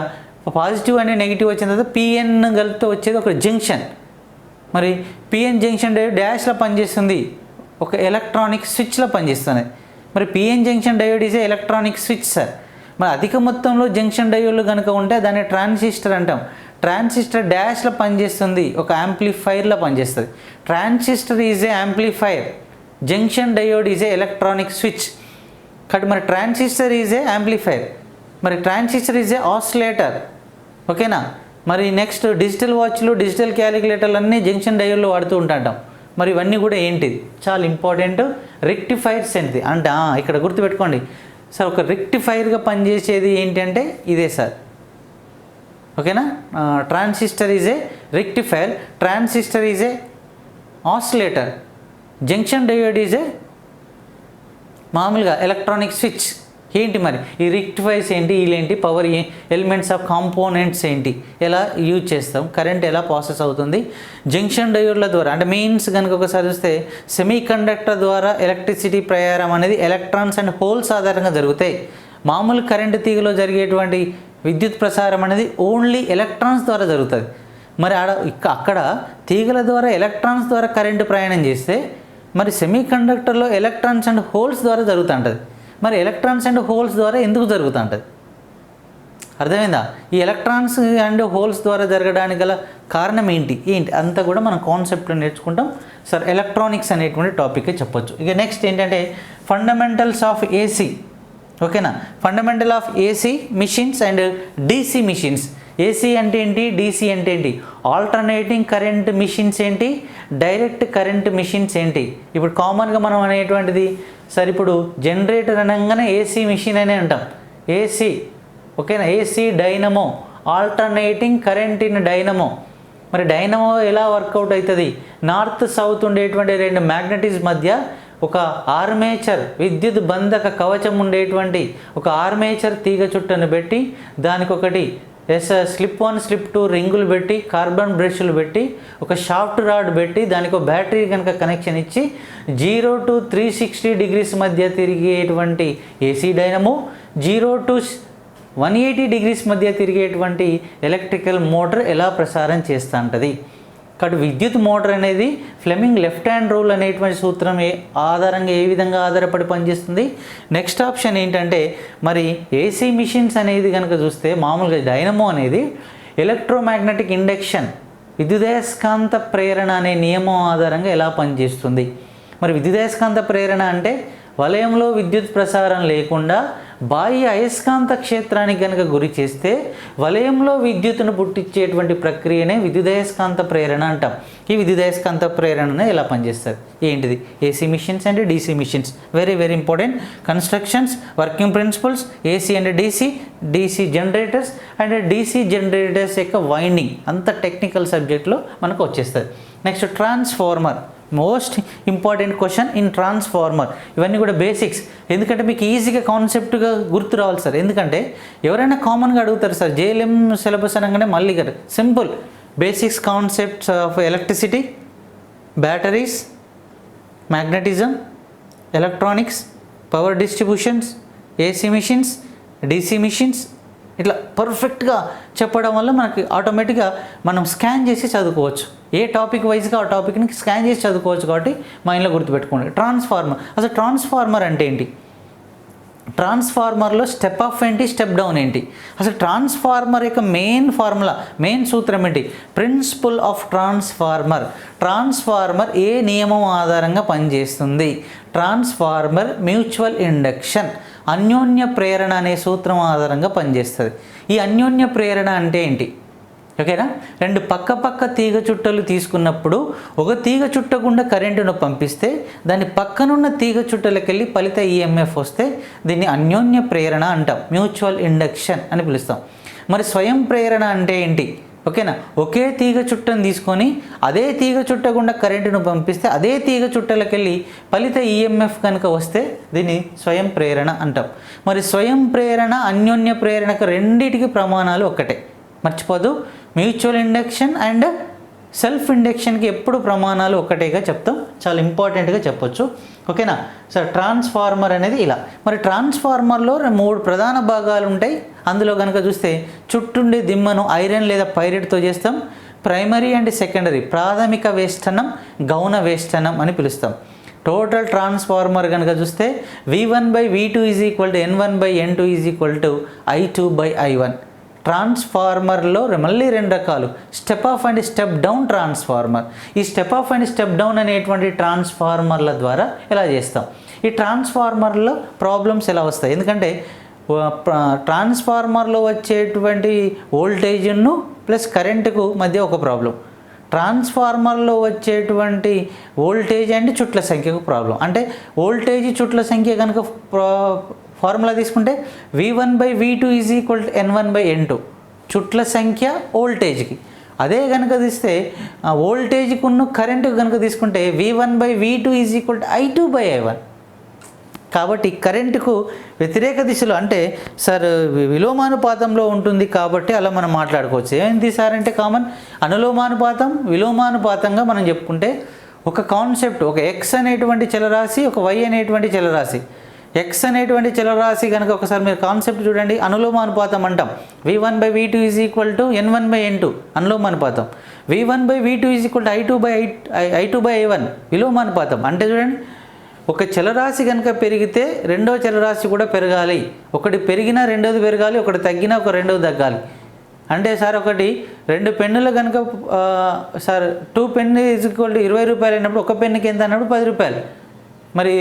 పాజిటివ్ అనే నెగిటివ్ వచ్చిన తర్వాత పిఎన్ కలిపితే వచ్చేది ఒక జంక్షన్. మరి పిఎన్ జంక్షన్ డయోడ్ డాష్లో పనిచేస్తుంది, ఒక ఎలక్ట్రానిక్ స్విచ్లో పనిచేస్తుంది. మరి PN junction diode is electronic switch sir. మరి అధిక మొత్తంలో జంక్షన్ డయోడ్లు కనుక ఉంటే దాన్ని ట్రాన్సిస్టర్ అంటాం. ట్రాన్సిస్టర్ డాష్లో పనిచేస్తుంది, ఒక యాంప్లిఫైర్లో పనిచేస్తుంది. Transistor is a amplifier, junction diode is a electronic switch. కాబట్టి మరి ట్రాన్సిస్టర్ ఈజ్ ఏ యాంప్లిఫైర్, మరి ట్రాన్సిస్టర్ ఈజ్ ఏ ఆసిలేటర్. ఓకేనా, మరి నెక్స్ట్ డిజిటల్ వాచ్లు, డిజిటల్ క్యాలిక్యులేటర్లు అన్నీ జంక్షన్ డయోడ్లు వాడుతూ ఉంటాం. మరి ఇవన్నీ కూడా ఏంటిది, చాలా ఇంపార్టెంట్. రెక్టిఫైర్స్ ఏంటిది అంటే ఇక్కడ గుర్తుపెట్టుకోండి సార్, ఒక రెక్టిఫైర్గా పనిచేసేది ఏంటంటే ఇదే సార్. ఓకేనా, transistor is a rectifier, transistor is a oscillator, junction diode is a మామూలుగా ఎలక్ట్రానిక్ స్విచ్. ఏంటి మరి ఈ రెక్టిఫైర్స్ ఏంటి, వీళ్ళేంటి, పవర్ ఎలిమెంట్స్ ఆఫ్ కాంపోనెంట్స్ ఏంటి, ఎలా యూజ్ చేస్తాం, కరెంట్ ఎలా ప్రాసెస్ అవుతుంది. జంక్షన్ డయోడ్ల ద్వారా అంటే మెయిన్స్ కనుక ఒకసారి చూస్తే సెమీ కండక్టర్ ద్వారా ఎలక్ట్రిసిటీ ప్రయాణం అనేది ఎలక్ట్రాన్స్ అండ్ హోల్స్ ఆధారంగా జరుగుతాయి. మామూలు కరెంటు తీగలో జరిగేటువంటి విద్యుత్ ప్రసారం అనేది ఓన్లీ ఎలక్ట్రాన్స్ ద్వారా జరుగుతుంది. మరి అక్కడ తీగల ద్వారా ఎలక్ట్రాన్స్ ద్వారా కరెంటు ప్రయాణం చేస్తే మరి సెమీ కండక్టర్లో ఎలక్ట్రాన్స్ అండ్ హోల్స్ ద్వారా జరుగుతుంటుంది. మరి ఎలక్ట్రాన్స్ అండ్ హోల్స్ ద్వారా ఎందుకు జరుగుతుంటుంది, అర్థమైందా? ఈ ఎలక్ట్రాన్స్ అండ్ హోల్స్ ద్వారా జరగడానికి గల కారణం ఏంటి అంతా కూడా మనం కాన్సెప్ట్లో నేర్చుకుంటాం సార్. ఎలక్ట్రానిక్స్ అనేటువంటి టాపిక్ చెప్పొచ్చు. ఇక నెక్స్ట్ ఏంటంటే ఫండమెంటల్స్ ఆఫ్ ఏసీ. ఓకేనా, fundamental of AC machines and DC machines. AC అంటే ఏంటి, డీసీ అంటే ఏంటి, ఆల్టర్నేటింగ్ కరెంట్ మిషన్స్ ఏంటి, డైరెక్ట్ కరెంట్ మిషన్స్ ఏంటి. ఇప్పుడు కామన్గా మనం అనేటువంటిది సార్, ఇప్పుడు జనరేటర్ అనగానే ఏసీ మిషన్ అనే అంటాం, ఏసీ. ఓకేనా, AC dynamo, alternating current in dynamo. మరి డైనమో ఎలా వర్కౌట్ అవుతుంది, నార్త్ సౌత్ ఉండేటువంటి 2 మ్యాగ్నెటిస్ మధ్య ఒక ఆర్మేచర్, విద్యుత్ బంధక కవచం ఉండేటువంటి ఒక ఆర్మేచర్ తీగ చుట్టను పెట్టి దానికి ఒకటి స్లిప్ 1 స్లిప్ 2 రింగులు పెట్టి కార్బన్ బ్రష్లు పెట్టి ఒక షాఫ్ట్ రాడ్ పెట్టి దానికి ఒక బ్యాటరీ కనుక కనెక్షన్ ఇచ్చి 0 to 360 డిగ్రీస్ మధ్య తిరిగేటువంటి ఏసీ డైనమో, 0 to 180 డిగ్రీస్ మధ్య తిరిగేటువంటి ఎలక్ట్రికల్ మోటార్ ఎలా ప్రసారం చేస్తూ ఉంటుంది. కాబట్టి విద్యుత్ మోటార్ అనేది ఫ్లెమింగ్ లెఫ్ట్ హ్యాండ్ రూల్ అనేటువంటి సూత్రం ఆధారంగా ఏ విధంగా ఆధారపడి పనిచేస్తుంది. నెక్స్ట్ ఆప్షన్ ఏంటంటే మరి ఏసీ మిషన్స్ అనేది కనుక చూస్తే మామూలుగా డైనమో అనేది ఎలక్ట్రోమాగ్నెటిక్ ఇండక్షన్, విద్యుదయస్కాంత ప్రేరణ అనే నియమం ఆధారంగా ఎలా పనిచేస్తుంది. మరి విద్యుదయస్కాంత ప్రేరణ అంటే వలయంలో విద్యుత్ ప్రసారం లేకుండా బాహ్య అయస్కాంత క్షేత్రానికి కనుక గురి చేస్తే వలయంలో విద్యుత్తును పుట్టించేటువంటి ప్రక్రియనే విద్యుదయస్కాంత ప్రేరణ అంటాం. ఈ విద్యుదయస్కాంత ప్రేరణ ఎలా పనిచేస్తుంది ఏంటిది? AC machines and DC machines, very very important. Constructions, working principles, AC and DC generators and DC generators యొక్క వైండింగ్ అంత టెక్నికల్ సబ్జెక్ట్లో మనకు వచ్చేస్తుంది. Next transformer, most important question in transformer. ఇవన్నీ కూడా బేసిక్స్, ఎందుకంటే మీకు ఈజీగా కాన్సెప్ట్గా గుర్తు రావాలి సార్. ఎందుకంటే ఎవరైనా కామన్గా అడుగుతారు సార్ జేఎల్ఎం సిలబస్ అనగానే మళ్ళీ కదా simple basics concepts of electricity, batteries, magnetism, electronics, power distributions, AC machines, DC machines, ఇట్లా పర్ఫెక్ట్గా చెప్పడం వల్ల మనకి ఆటోమేటిక్గా మనం స్కాన్ చేసి చదువుకోవచ్చు. ఏ టాపిక్ వైజ్గా ఆ టాపిక్ని స్కాన్ చేసి చదువుకోవచ్చు. కాబట్టి మైండ్లో గుర్తుపెట్టుకోండి. ట్రాన్స్ఫార్మర్, అసలు ట్రాన్స్ఫార్మర్ అంటే ఏంటి? ట్రాన్స్ఫార్మర్లో స్టెప్ అప్ ఏంటి, స్టెప్ డౌన్ ఏంటి? అసలు ట్రాన్స్ఫార్మర్ యొక్క మెయిన్ ఫార్ములా, మెయిన్ సూత్రం ఏంటి? Principle of transformer. ట్రాన్స్ఫార్మర్ ఏ నియమం ఆధారంగా పనిచేస్తుంది? ట్రాన్స్ఫార్మర్ మ్యూచువల్ ఇండక్షన్, అన్యోన్య ప్రేరణ అనే సూత్రం ఆధారంగా పనిచేస్తుంది. ఈ అన్యోన్య ప్రేరణ అంటే ఏంటి? ఓకేనా? రెండు పక్క తీగ చుట్టలు తీసుకున్నప్పుడు ఒక తీగ చుట్ట గుండా కరెంటును పంపిస్తే దాని పక్కనున్న తీగ చుట్టలకి వెళ్ళి ఫలిత ఈఎంఎఫ్ వస్తే దీన్ని అన్యోన్య ప్రేరణ అంటాం, మ్యూచువల్ ఇండక్షన్ అని పిలుస్తాం. మరి స్వయం ప్రేరణ అంటే ఏంటి? ఓకేనా? ఒకే తీగ చుట్టను తీసుకొని అదే తీగ చుట్ట గుండా కరెంటును పంపిస్తే అదే తీగ చుట్టలకి వెళ్ళి ఫలిత ఈఎంఎఫ్ కనుక వస్తే దీన్ని స్వయం ప్రేరణ అంటాం. మరి స్వయం ప్రేరణ, అన్యోన్య ప్రేరణకు రెండింటికి ప్రమాణాలు ఒక్కటే, మర్చిపోదు. మ్యూచువల్ ఇండక్షన్ అండ్ సెల్ఫ్ ఇండక్షన్కి ఎప్పుడు ప్రమాణాలు ఒక్కటేగా చెప్తాం, చాలా ఇంపార్టెంట్గా చెప్పొచ్చు. ఓకేనా సార్? ట్రాన్స్ఫార్మర్ అనేది ఇలా. మరి ట్రాన్స్ఫార్మర్లో 3 ప్రధాన భాగాలు ఉంటాయి. అందులో కనుక చూస్తే చుట్టుండే దిమ్మను ఐరన్ లేదా పైరెట్తో చేస్తాం. ప్రైమరీ అండ్ సెకండరీ, ప్రాథమిక వేష్టనం, గౌణ వేష్టనం అని పిలుస్తాం. టోటల్ ట్రాన్స్ఫార్మర్ కనుక చూస్తే V1/V2 = N1/N2 = I2/I1. ట్రాన్స్ఫార్మర్లో మళ్ళీ 2 రకాలు, step up and step down transformer. ఈ step up and step down అనేటువంటి ట్రాన్స్ఫార్మర్ల ద్వారా ఎలా చేస్తాం? ఈ ట్రాన్స్ఫార్మర్లో ప్రాబ్లమ్స్ ఎలా వస్తాయి? ఎందుకంటే ట్రాన్స్ఫార్మర్లో వచ్చేటువంటి వోల్టేజ్ను ప్లస్ కరెంటుకు మధ్య ఒక ప్రాబ్లం, ట్రాన్స్ఫార్మర్లో వచ్చేటువంటి వోల్టేజ్ అండ్ చుట్ల సంఖ్యకు ప్రాబ్లం. అంటే వోల్టేజ్ చుట్ల సంఖ్య కనుక ఫార్ములా తీసుకుంటే V1/V2 = N1/N2, చుట్ల సంఖ్య వోల్టేజ్కి. అదే కనుక తీస్తే వోల్టేజ్కి ఉన్న కరెంటు కనుక తీసుకుంటే V1/V2 = I2/I1. కాబట్టి కరెంటుకు వ్యతిరేక దిశలో అంటే సార్ విలోమానుపాతంలో ఉంటుంది కాబట్టి అలా మనం మాట్లాడుకోవచ్చు. ఏంటి సార్ అంటే కామన్ అనులోమానుపాతం, విలోమానుపాతంగా మనం చెప్పుకుంటే ఒక కాన్సెప్ట్, ఒక ఎక్స్ అనేటువంటి చలరాశి, ఒక వై అనేటువంటి చలరాశి. ఎక్స్ అనేటువంటి చలరాశి కనుక ఒకసారి మీరు కాన్సెప్ట్ చూడండి, అనులోమానుపాతం అంటాం. V1/V2 = N1/N2 అనులోమానుపాతం. V1/V2 = I2/I1 విలోమానుపాతం. అంటే చూడండి, ఒక చలరాశి కనుక పెరిగితే రెండో చలరాశి కూడా పెరగాలి. ఒకటి పెరిగినా రెండోది పెరగాలి, ఒకటి తగ్గినా రెండోది తగ్గాలి. అంటే సార్ ఒకటి 2 పెన్నులు కనుక సార్ 2 పెన్ = 20 రూపాయలు అయినప్పుడు ఒక పెన్నుకి ఎంత అన్నప్పుడు 10 రూపాయలు. మరి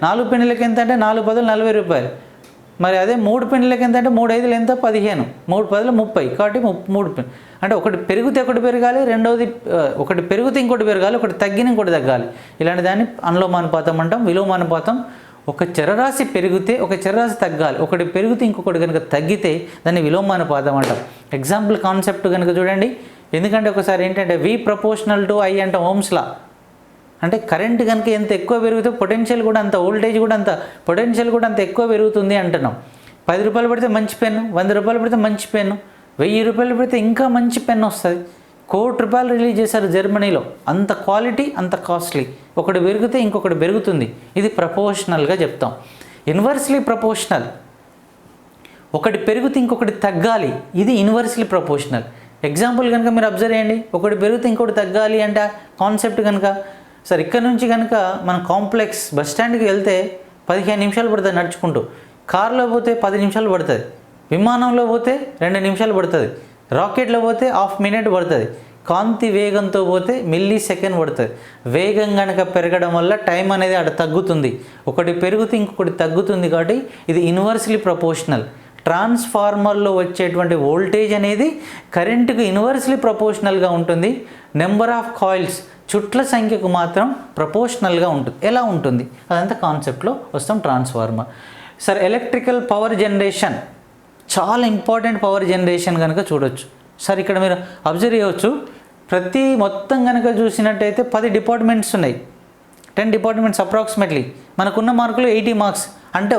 4 పెన్నులకి ఎంత అంటే 4 10 40 రూపాయలు. మరి అదే 3 పెన్నులకి ఎంత అంటే 3 5 ఎంత 15, 3 10 30. కాబట్టి 3 పెన్ అంటే ఒకటి పెరిగితే ఒకటి పెరగాలి, రెండోది ఒకటి పెరిగితే ఇంకోటి పెరగాలి, ఒకటి తగ్గిన ఇంకోటి తగ్గాలి. ఇలాంటి దాన్ని అనులోమానుపాతం అంటాం. విలోమానుపాతం ఒక చరరాశి పెరిగితే ఒక చరరాశి తగ్గాలి, ఒకటి పెరిగితే ఇంకొకటి కనుక తగ్గితే దాన్ని విలోమానుపాతం అంటాం. ఎగ్జాంపుల్ కాన్సెప్ట్ కనుక చూడండి. ఎందుకంటే ఒకసారి ఏంటంటే V∝I అంటే ఓమ్స్ లా. అంటే కరెంట్ కనుక ఎంత ఎక్కువ పెరిగితే పొటెన్షియల్ కూడా అంత, వోల్టేజ్ కూడా అంత, పొటెన్షియల్ కూడా అంత ఎక్కువ పెరుగుతుంది అంటున్నాం. 10 రూపాయలు పెడితే మంచి పెన్ను, 100 రూపాయలు పెడితే మంచి పెన్ను, 1000 రూపాయలు పెడితే ఇంకా మంచి పెన్ను వస్తుంది. ₹1,00,00,000 రిలీజ్ చేశారు జర్మనీలో. అంత క్వాలిటీ, అంత కాస్ట్లీ. ఒకటి పెరిగితే ఇంకొకటి పెరుగుతుంది. ఇది ప్రపోర్షనల్గా చెప్తాం. ఇన్వర్స్లీ ప్రపోర్షనల్, ఒకటి పెరిగితే ఇంకొకటి తగ్గాలి, ఇది ఇన్వర్స్లీ ప్రపోర్షనల్. ఎగ్జాంపుల్ కనుక మీరు అబ్జర్వ్ చేయండి, ఒకటి పెరిగితే ఇంకొకటి తగ్గాలి అంటే కాన్సెప్ట్ కనుక సార్ ఇక్కడ నుంచి కనుక మన కాంప్లెక్స్ బస్ స్టాండ్కి వెళ్తే 15 నిమిషాలు పడుతుంది నడుచుకుంటూ, కార్లో పోతే 10 నిమిషాలు పడుతుంది, విమానంలో పోతే 2 నిమిషాలు పడుతుంది, రాకెట్లో పోతే ½ మినిట్ పడుతుంది, కాంతి వేగంతో పోతే మిల్లీ సెకండ్ పడుతుంది. వేగం కనుక పెరగడం వల్ల టైం అనేది అక్కడ తగ్గుతుంది. ఒకటి పెరిగితే ఇంకొకటి తగ్గుతుంది. కాబట్టి ఇది ఇన్వర్స్లీ ప్రపోర్షనల్. ట్రాన్స్ఫార్మర్లో వచ్చేటువంటి వోల్టేజ్ అనేది కరెంటుకు ఇన్వర్స్లీ ప్రపోర్షనల్గా ఉంటుంది. నెంబర్ ఆఫ్ కాయిల్స్, చుట్ల సంఖ్యకు మాత్రం ప్రపోర్షనల్గా ఉంటుంది. ఎలా ఉంటుంది అదంతా కాన్సెప్ట్లో వస్తాం. Transformer. Sir electrical power generation చాలా ఇంపార్టెంట్. పవర్ జనరేషన్ కనుక చూడొచ్చు. సార్ ఇక్కడ మీరు అబ్జర్వ్ చేయవచ్చు, మొత్తం కనుక చూసినట్టయితే 10 డిపార్ట్మెంట్స్ ఉన్నాయి. 10 డిపార్ట్మెంట్స్ అప్రాక్సిమేట్లీ. మనకున్న మార్కులు 80 మార్క్స్. అంటే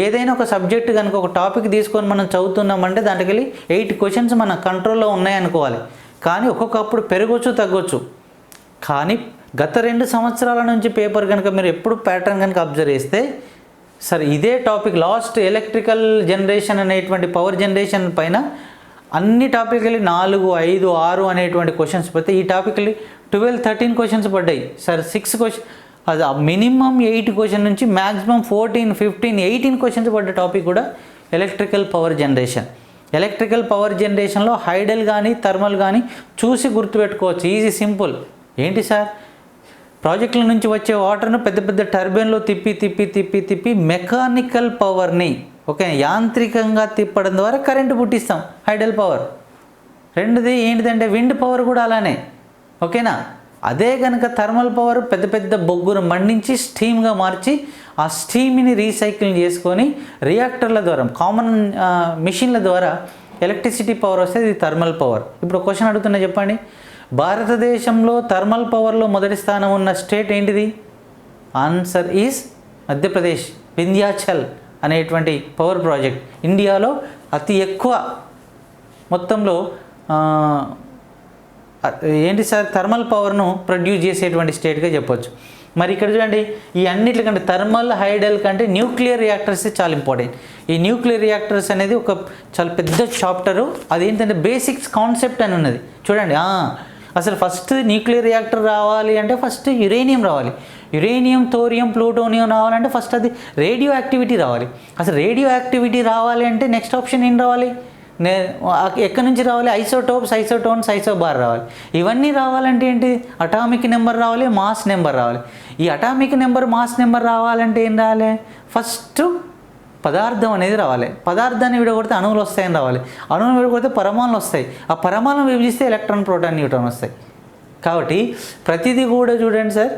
ఏదైనా ఒక సబ్జెక్ట్ కనుక ఒక టాపిక్ తీసుకొని మనం చదువుతున్నామంటే దాంట్లోకి వెళ్ళి 8 క్వశ్చన్స్ మన కంట్రోల్లో ఉన్నాయనుకోవాలి. కానీ ఒక్కొక్కప్పుడు పెరగవచ్చు, తగ్గొచ్చు. కానీ గత 2 సంవత్సరాల నుంచి పేపర్ కనుక మీరు ఎప్పుడు ప్యాటర్న్ కనుక అబ్జర్వ్ చేస్తే, సార్ ఇదే టాపిక్ లాస్ట్ ఎలక్ట్రికల్ జనరేషన్ అనేటువంటి పవర్ జనరేషన్ పైన అన్ని టాపిక్లు 4, 5, 6 అనేటువంటి క్వశ్చన్స్ పడితే ఈ టాపిక్లు 12, 13 క్వశ్చన్స్ పడ్డాయి. సార్ 6 క్వశ్చన్, అది మినిమం 8 క్వశ్చన్ నుంచి మ్యాక్సిమం 14, 15, 18 క్వశ్చన్స్ పడ్డ టాపిక్ కూడా electrical power generation. Electrical power జనరేషన్లో హైడల్ కానీ థర్మల్ కానీ చూసి గుర్తుపెట్టుకోవచ్చు. Easy, simple. ఏంటి సార్, ప్రాజెక్టుల నుంచి వచ్చే వాటర్ను పెద్ద పెద్ద టర్బైన్లో తిప్పి మెకానికల్ పవర్ని యాంత్రికంగా తిప్పడం ద్వారా కరెంటు పుట్టిస్తాం, హైడల్ పవర్. రెండుది ఏంటిదంటే విండ్ పవర్ కూడా అలానే. ఓకేనా. అదే కనుక థర్మల్ పవర్ పెద్ద పెద్ద బొగ్గును మండించి స్టీమ్గా మార్చి ఆ స్టీమ్ని రీసైకిల్ చేసుకొని రియాక్టర్ల ద్వారా, కామన్ మిషన్ల ద్వారా ఎలక్ట్రిసిటీ పవర్ వస్తే ఇది థర్మల్ పవర్. ఇప్పుడు క్వశ్చన్ అడుగుతున్నా, చెప్పండి. భారతదేశంలో థర్మల్ పవర్లో మొదటి స్థానం ఉన్న స్టేట్ ఏంటిది? Answer is Madhya Pradesh. వింధ్యాచల్ అనేటువంటి పవర్ ప్రాజెక్ట్ ఇండియాలో అతి ఎక్కువ మొత్తంలో ఏంటి సార్ థర్మల్ పవర్ను ప్రొడ్యూస్ చేసేటువంటి స్టేట్గా చెప్పొచ్చు. మరి ఇక్కడ చూడండి, ఈ అన్నిటికంటే థర్మల్, హైడల్ కంటే న్యూక్లియర్ రియాక్టర్స్ చాలా ఇంపార్టెంట్. ఈ న్యూక్లియర్ రియాక్టర్స్ అనేది ఒక చాలా పెద్ద చాప్టరు. అదేంటంటే బేసిక్స్ కాన్సెప్ట్ అని ఉన్నది. చూడండి, అసలు ఫస్ట్ న్యూక్లియర్ రియాక్టర్ రావాలి అంటే ఫస్ట్ యురేనియం రావాలి. యురేనియం, థోరియం, ప్లూటోనియం రావాలంటే ఫస్ట్ అది రేడియో యాక్టివిటీ రావాలి. అసలు రేడియో యాక్టివిటీ రావాలి అంటే నెక్స్ట్ ఆప్షన్ ఏం రావాలి? ఎక్కడి నుంచి రావాలి? ఐసోటోప్స్, ఐసోటోన్స్, ఐసోబార్ రావాలి. ఇవన్నీ రావాలంటే ఏంటి? అటామిక్ నెంబర్ రావాలి, మాస్ నెంబర్ రావాలి. ఈ అటామిక్ నెంబర్, మాస్ నెంబర్ రావాలంటే ఏం రావాలి? ఫస్ట్ పదార్థం అనేది రావాలి. పదార్థాన్ని విడగొడితే అణువులు వస్తాయని రావాలి. అణువులు విడగొడితే పరమాణులు వస్తాయి. ఆ పరమాణులు విభజిస్తే ఎలక్ట్రాన్, ప్రోటాన్, న్యూట్రాన్ వస్తాయి. కాబట్టి ప్రతిదీ కూడా చూడండి సార్,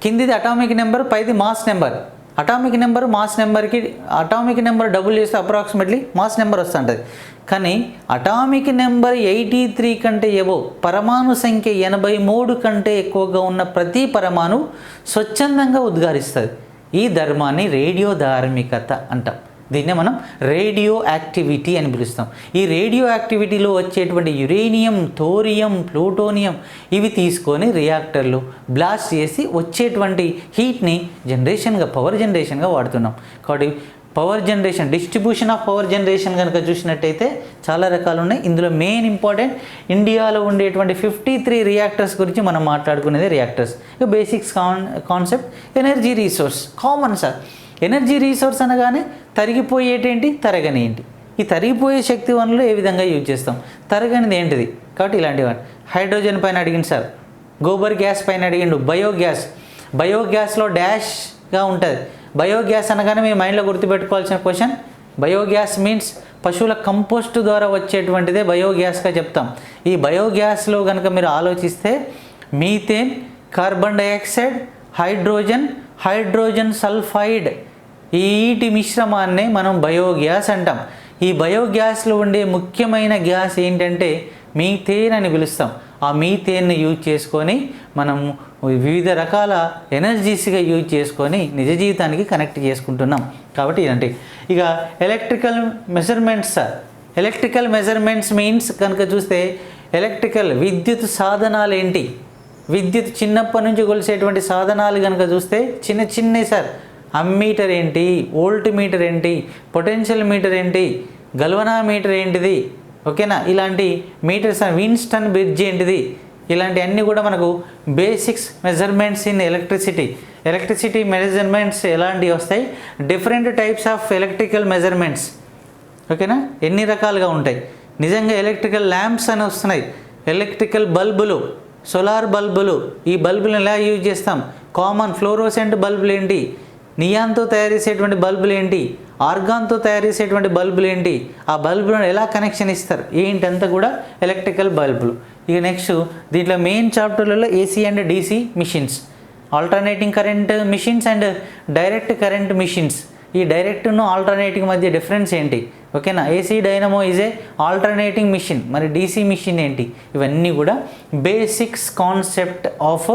కిందిది అటామిక్ నెంబర్, పైది mass number. Atomic number mass నెంబర్కి అటామిక్ నెంబర్ డబుల్ చేస్తే అప్రాక్సిమేట్లీ మాస్ నెంబర్ వస్తుంటుంది. కానీ అటామిక్ నెంబర్ 83 కంటే ఏవో, పరమాణు సంఖ్య 83 కంటే ఎక్కువగా ఉన్న ప్రతి పరమాణు స్వచ్ఛందంగా ఉద్గారిస్తుంది. ఈ ధర్మాన్ని రేడియో ధార్మికత అంటాం. దీన్నే మనం రేడియో యాక్టివిటీ అని పిలుస్తాం. ఈ రేడియో యాక్టివిటీలో వచ్చేటువంటి యురేనియం, థోరియం, ప్లూటోనియం ఇవి తీసుకొని రియాక్టర్లు బ్లాస్ట్ చేసి వచ్చేటువంటి హీట్ని జనరేషన్గా, పవర్ జనరేషన్గా వాడుతున్నాం. కాబట్టి power generation, distribution of power generation కనుక చూసినట్టయితే చాలా రకాలు ఉన్నాయి. ఇందులో మెయిన్ ఇంపార్టెంట్ ఇండియాలో ఉండేటువంటి 53 రియాక్టర్స్ గురించి మనం మాట్లాడుకునేది రియాక్టర్స్. ఇక basics concept energy resource common sir. Energy resource అనగానే తరిగిపోయేటేంటి, తరగని ఏంటి. ఈ తరిగిపోయే శక్తి వనరులు ఏ విధంగా యూజ్ చేస్తాం, తరగనిది ఏంటిది. కాబట్టి ఇలాంటివి. హైడ్రోజన్ పైన అడిగింది సార్, గోబర్ గ్యాస్ పైన అడిగిండు, బయోగ్యాస్. బయోగ్యాస్లో డాష్గా ఉంటుంది. బయోగ్యాస్ అనగానే మీ మైండ్లో గుర్తుపెట్టుకోవాల్సిన క్వశ్చన్, బయోగ్యాస్ మీన్స్ పశువుల కంపోస్ట్ ద్వారా వచ్చేటువంటిదే బయోగ్యాస్గా చెప్తాం. ఈ బయోగ్యాస్లో కనుక మీరు ఆలోచిస్తే methane, carbon dioxide, hydrogen sulphide, వీటి మిశ్రమాన్నే మనం బయోగ్యాస్ అంటాం. ఈ బయోగ్యాస్లో ఉండే ముఖ్యమైన గ్యాస్ ఏంటంటే మీథేన్ అని పిలుస్తాం. ఆ మీథేన్ను యూజ్ చేసుకొని మనం వివిధ రకాల ఎనర్జీస్గా యూజ్ చేసుకొని నిజ జీవితానికి కనెక్ట్ చేసుకుంటున్నాం. కాబట్టి ఇలాంటి ఇక electrical measurements. Electrical measurements means కనుక చూస్తే విద్యుత్ సాధనాలు ఏంటి, విద్యుత్ చిన్నప్పటి నుంచి కొలిసేటువంటి సాధనాలు కనుక చూస్తే చిన్నవి సార్. అమ్మీటర్ ఏంటి, వోల్ట్ మీటర్ ఏంటి, పొటెన్షియల్ మీటర్ ఏంటి, గల్వనామీటర్ ఏంటిది, ఓకేనా. ఇలాంటి మీటర్స్, విన్స్టన్ బ్రిడ్జ్ ఏంటిది, ఇలాంటి అన్నీ కూడా మనకు basics measurements in electricity measurements ఎలాంటివి వస్తాయి, different types of electrical measurements, ఓకేనా. ఎన్ని రకాలుగా ఉంటాయి. నిజంగా ఎలక్ట్రికల్ ల్యాంప్స్ అని వస్తున్నాయి, ఎలక్ట్రికల్ బల్బులు, సోలార్ బల్బులు. ఈ బల్బులను ఎలా యూజ్ చేస్తాం? కామన్ ఫ్లోరోసెంట్ బల్బులు ఏంటి, నియాన్తో తయారు చేసేటువంటి బల్బులు ఏంటి, ఆర్గాన్తో తయారు చేసేటువంటి బల్బులు ఏంటి, ఆ బల్బులను ఎలా కనెక్షన్ ఇస్తారు ఏంటంతా కూడా ఎలక్ట్రికల్ బల్బులు. ఇక నెక్స్ట్ దీంట్లో మెయిన్ చాప్టర్లలో AC and DC machines, alternating current machines and direct current machines. ఈ డైరెక్ట్ను ఆల్టర్నేటింగ్ మధ్య డిఫరెన్స్ ఏంటి? ఓకేనా. AC dynamo is a alternating machine, మరి డీసీ మిషన్ ఏంటి? ఇవన్నీ కూడా basics concept of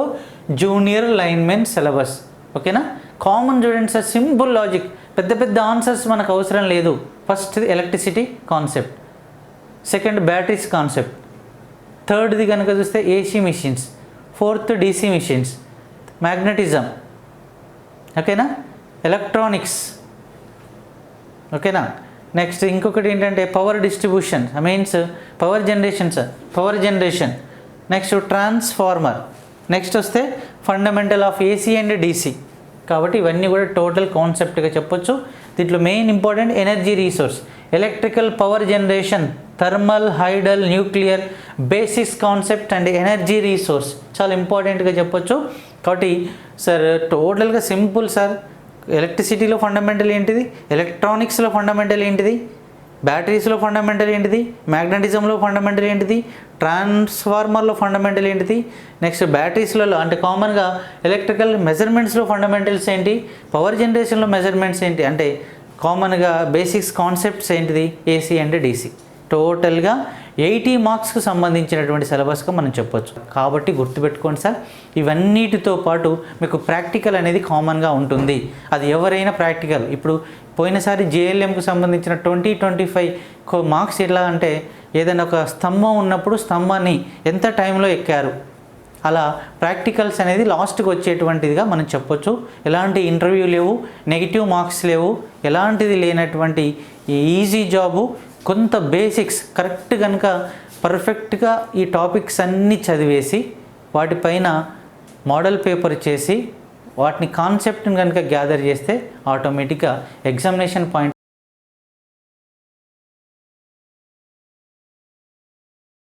junior linemen syllabus. ఓకేనా. కామన్ చూడండి సార్, సింపుల్ లాజిక్, పెద్ద పెద్ద ఆన్సర్స్ మనకు అవసరం లేదు. First electricity concept, second batteries concept, థర్డ్ది కనుక చూస్తే AC machines, fourth DC machines, magnetism, ఓకేనా, ఎలక్ట్రానిక్స్, ఓకేనా. నెక్స్ట్ ఇంకొకటి ఏంటంటే power distribution means power generation, next transformer, next వస్తే fundamental of AC and DC. కాబట్టి ఇవన్నీ కూడా టోటల్ కాన్సెప్ట్గా చెప్పొచ్చు. దీంట్లో main important energy resource, electrical power generation, thermal, hydel, nuclear, basics concept and energy resource చాలా ఇంపార్టెంట్గా చెప్పొచ్చు. కాబట్టి సార్ టోటల్గా సింపుల్ సార్. ఎలక్ట్రిసిటీలో ఫండమెంటల్ ఏంటిది, ఎలక్ట్రానిక్స్లో ఫండమెంటల్ ఏంటిది, బ్యాటరీస్లో ఫండమెంటల్ ఏంటిది, మ్యాగ్నెటిజంలో ఫండమెంటల్ ఏంటిది, ట్రాన్స్ఫార్మర్లో ఫండమెంటల్ ఏంటిది, నెక్స్ట్ బ్యాటరీస్లలో అంటే కామన్గా ఎలక్ట్రికల్ మెజర్మెంట్స్లో ఫండమెంటల్స్ ఏంటి, పవర్ జనరేషన్లో మెజర్మెంట్స్ ఏంటి, అంటే కామన్గా బేసిక్స్ కాన్సెప్ట్స్ ఏంటిది, ఏసీ అండ్ డీసీ. టోటల్గా 80 మార్క్స్కి సంబంధించినటువంటి సిలబస్గా మనం చెప్పొచ్చు. కాబట్టి గుర్తుపెట్టుకోండి సార్, ఇవన్నిటితో పాటు మీకు ప్రాక్టికల్ అనేది కామన్గా ఉంటుంది. అది ఎవరైనా ప్రాక్టికల్, ఇప్పుడు పోయినసారి జేఎల్ఎంకు సంబంధించిన 20-25 మార్క్స్ ఎట్లా అంటే ఏదైనా ఒక స్తంభం ఉన్నప్పుడు స్తంభాన్ని ఎంత టైంలో ఎక్కారు, అలా ప్రాక్టికల్స్ అనేది లాస్ట్కి వచ్చేటువంటిదిగా మనం చెప్పొచ్చు. ఎలాంటి ఇంటర్వ్యూ లేవు, నెగిటివ్ మార్క్స్ లేవు, ఎలాంటిది లేనటువంటి ఈజీ జాబు. కొంత బేసిక్స్ కరెక్ట్ కనుక పర్ఫెక్ట్గా ఈ టాపిక్స్ అన్నీ చదివేసి వాటిపైన మోడల్ పేపర్ చేసి వాటిని కాన్సెప్ట్ని కనుక గ్యాదర్ చేస్తే ఆటోమేటిక్గా ఎగ్జామినేషన్ పాయింట్